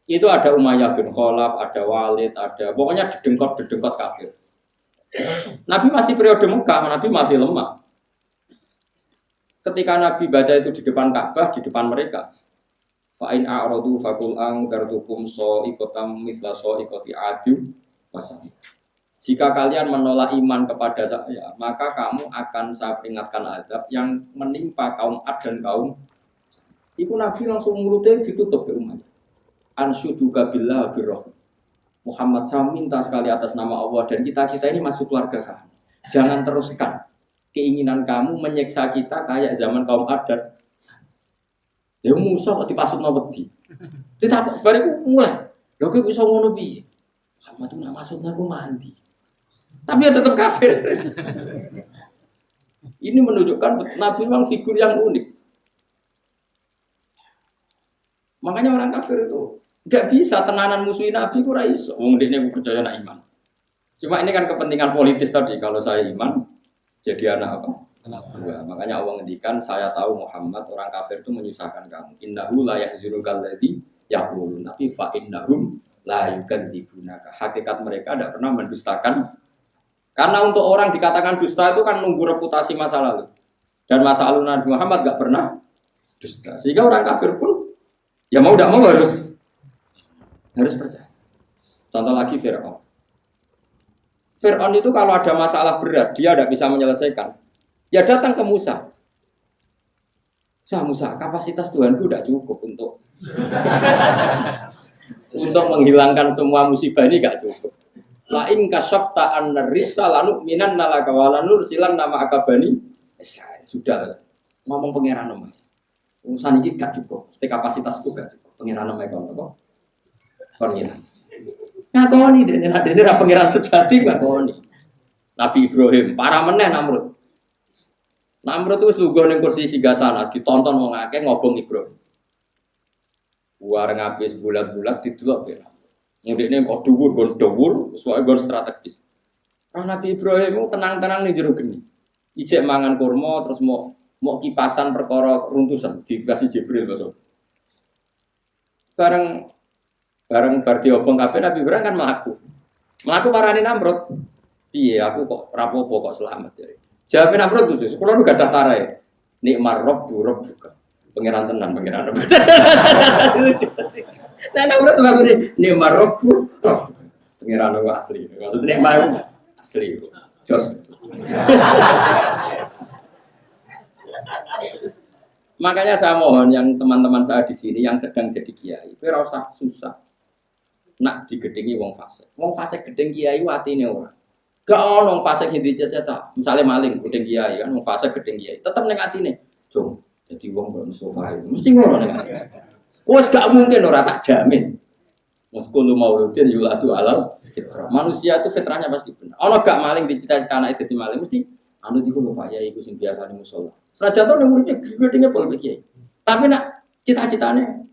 Itu ada Umayyah bin Khalaf, ada Walid, ada pokoknya dedengkot kafir. Nabi masih periode Mekah, Nabi masih lemah. Ketika Nabi baca itu di depan Ka'bah, di depan mereka. Fa'in a'radu faqul angartukum sa'iqatam mithla sa'iqati 'adin wasam. Jika kalian menolak iman kepada saya, maka kamu akan saya peringatkan azab yang menimpa kaum Ad dan kaum. Itu Nabi langsung mulutnya ditutup ke umatnya. Ansyuduka billah birroh. Muhammad saya minta sekali atas nama Allah dan kita ini masuk keluarga kamu. Jangan teruskan keinginan kamu menyiksa kita kayak zaman kaum Ad. Ya Musa kok dipasutno wedi. Tidak bariku mulai. Lho kok iso ngono piye? Muhammad itu maksudnya aku mandi. Tapi ya tetap kafir. Ini menunjukkan Nabi memang figur yang unik. Makanya orang kafir itu gak bisa tenanan musuhin Nabi ku ra iso. Wong dekne ku percaya nak iman. Cuma ini kan kepentingan politis tadi. Kalau saya iman jadi anak apa? Anak dua. Makanya Allah ngendikan saya tahu Muhammad orang kafir itu menyusahkan kamu. Innahu la yahzunukal ladzi yaqulun. Tapi fa innahum la yukadzibunaka. Hakikat mereka tidak pernah mendustakan. Karena untuk orang dikatakan dusta itu kan nunggu reputasi masa lalu. Dan masa lalu Nabi Muhammad gak pernah dusta. Sehingga orang kafir pun ya mau tidak mau harus percaya. Contoh lagi Fir'aun. Fir'aun itu kalau ada masalah berat, dia tidak bisa menyelesaikan. Ya datang ke Musa. Musa, kapasitas Tuhanku tidak cukup untuk menghilangkan semua musibah ini tidak cukup. Lain kasyafta an-rizsa lanu minan nalaka walanur silan nama akabani Israel. Sudah ngomong pangeran nama. Urusan ini gak cukup. Setiap kapasitasku gak cukup. Pangeran nama itu apa? Pangeran. Ngakoni dene ra pangeran sejati ngakoni. Nabi Ibrahim, para meneh Namrud. Namrud itu wis lungguh ning kursi singgah sana, ditonton wong akeh ngobong Ibrahim. Wareng habis bulat-bulat didelok ben. Ngene kok dhuwur, sesuai gon strategis. Nabi Ibrahim itu tenang-tenang ning jero geni. Ijek mangan kurma terus mau kipasan perkara runtusan dikasih Jibril besok. Bareng bar diobong kabeh Nabi Ibrahim kan mlaku. Mlaku parani Namrud. Piye aku kok rapopo kok selamat jare. Jawab Namrud itu, kula nu gadah tarae. Nikmar rabbuka. Pangeran tenan pangeran. Nah Namrud mabune nikmar rabbu. Pangeran asli. Maksudnya nikmar asli. Jos. Makanya saya mohon yang teman-teman saya di sini yang sedang jadi kiai, ora usah susah. Nak digedhengi wong fasik. Wong fasik gedeng kiai watine ora. Gak ono wong fasik sing dicecet-cecet. Misale maling gedeng kiai kan wong fasik gedeng kiai, tetep ning atine. Jom, jadi wong kok Mustofa mesti ngono ning atine. Wes gak mungkin ora tak jamin. Muskulu mauludin yulatu alal fitrah. Manusia itu fitrahnya pasti benar. Ono gak maling dicita-cita anake dadi maling mesti anu iku Pak Yai iku sing biasa ning musala. Senajan to ning uripe gedenge pol Kiai. Tapi nak cita-citane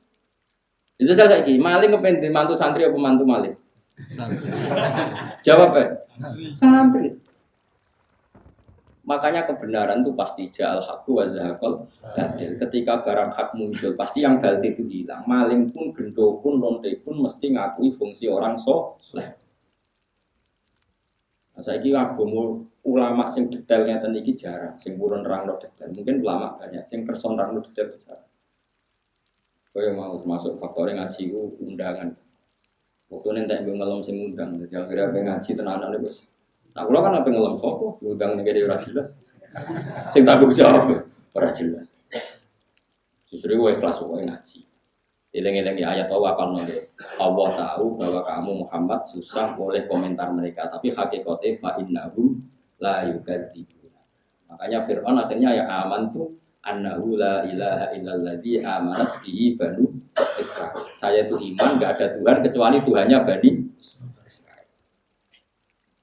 itu saya saiki maling kepen mantu santri apa mantu maling? Jawab santri. Makanya kebenaran itu pasti ja'al haqqu wa zahaqal batil. Ketika barang hak muncul pasti yang batil itu hilang. Maling pun, gendho pun, lonte pun mesti ngakui fungsi orang soleh. Nah, saiki agama ulama sing detailnya ten iki jarang, sing purun nerangno detail. Mungkin ulama banyak sing kersa nerangno detail jarang. Kaya mau termasuk faktor ngaji ku undangan. Waktu nentek ngelom sing undang, dadi akhirnya ngaji tenanan wis. Nah, kula kan ape ngelom sapa, undang negeri ora jelas. Sing tanggung jawab ora jelas. Justru gue ikhlas wae ngaji. Eleng-eleng ya ayat wa kan Allah tahu bahwa kamu Muhammad susah boleh komentar mereka, tapi hakikate fa innahum la yukadzibuna. Makanya Fir'aun akhirnya ya amantu annahu la ilaha illalladzi amanat bihi banu Israil. Saya itu iman enggak ada Tuhan kecuali Tuhannya Bani Israil.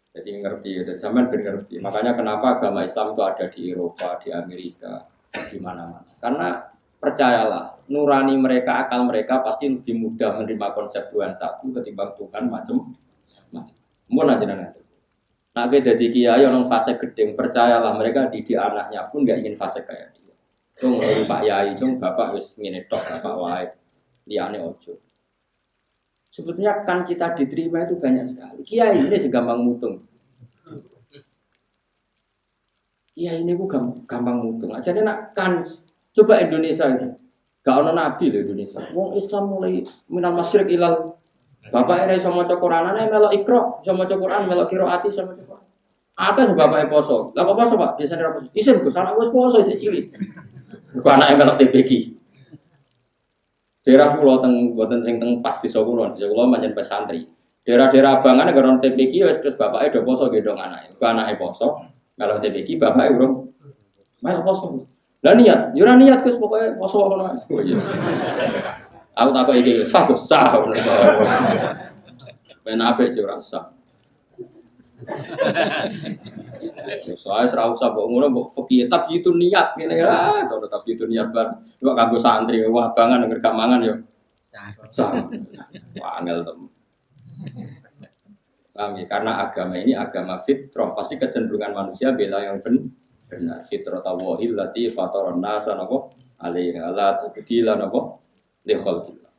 Jadi ngerti, jadi sampean ben ngerti. Makanya kenapa agama Islam itu ada di Eropa, di Amerika, di mana-mana. Karena percayalah, nurani mereka, akal mereka pasti lebih mudah menerima konsep Tuhan satu ketimbang Tuhan macam-macam. Mun aja nanti. Nah, jadi kiai orang fase gedeng, percayalah mereka didik anaknya pun nggak ingin fase kayak dia. Cung Pak Yai, cung Bapak wis ngene tok, Bapak wae. Liyane ojo. Sebetulnya kan kita diterima itu banyak sekali. Kiai ini segampang mutung. Kiai ini bukan gampang mutung. Jadi nak kan coba Indonesia itu, gak ada nabi di Indonesia. Wong Islam mulai minal masyriq ilal. Bapak ini sama Quran, aneh melok ikro, sama Quran melok kiroati sama Quran. Atas bapaknya poso. Lah kok poso Pak? Biasanya ora poso. Isin Gus, anak wis poso isih cilik. Kok anake melok TPG. Daerah pulau teng boten sing teng pas desa kula pancen pesantri. Daerah-daerah abangan gara TPG wis terus bapake do poso gedong anake. Kok anake poso, melok TPG bapake urung melok poso. Lah niat, yo ora niat Gus pokoke poso ngono. Aku takok iki sah Gus, sah. Ben apik yo ora sah. Soalnya serau sabuk ngono mbok fikih tapi itu niat ngene ya, sono tapi itu niat bar. Kok kanggo santri wah bangan nek gak mangan yo. Sah. Wah angel tem. Kami karena agama ini agama fitrah, pasti kecenderungan manusia bela yang benar. Fitrah tawahil lati fataron nasa napa alaiha la tabdila napa li khalqillah.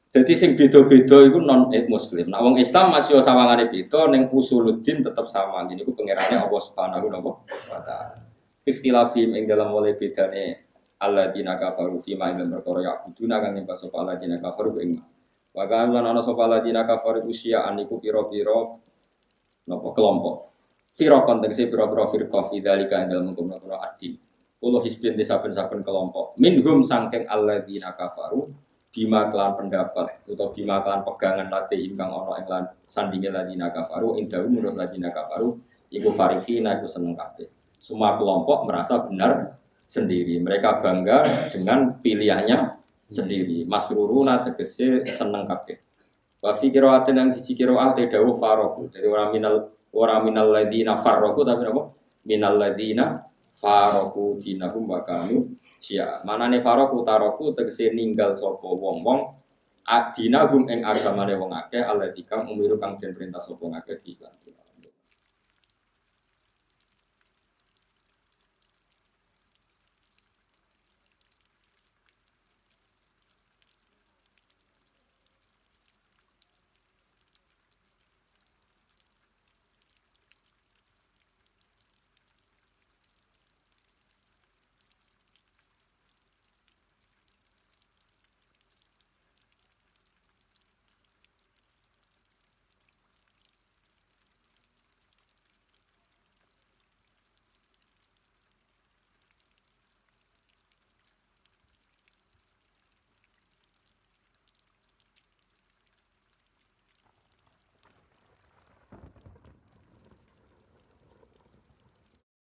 Jadi sing beda-beda iku non muslim. Nah wong Islam masih sawangane beda ning usuluddin tetep sama. Ini ku pangerane Allah Subhanahu wa taala. Ikhtilafim ing dalam oleh bedane alladzina kafaru fi ma ing perkara ya'buduna kang nyembah sapa alladzina kafaru ing. Wa kan lan ana sapa alladzina kafaru usia aniku pira-pira napa kelompok. Firaqon tegese pira-pira firqah fi dzalika ing dalem mengkono adil. Kulo hisbin saben-saben kelompok. Minhum sangking alladzina kafaru bima kelan pendapat atau bima kelan pegangan latih ingkang ana ing lan sandinge ladina kafaru indahu menurut ladina kafaru iku farihina iku seneng kabeh. Semua kelompok merasa benar sendiri. Mereka bangga dengan pilihannya sendiri. Masruruna tegese seneng kabeh. Wa fi qira'atin yang siji qira'ah dawuh faraku. Jadi ora minal ladina farraku tapi apa? Minal ladina faraku dinahum wa kanu Sia. Manane faroku taroku tegese ninggal sapa wong-wong adina gum ing agamane wong akeh alladzikang umiru kang den perintah sapa ngakeh di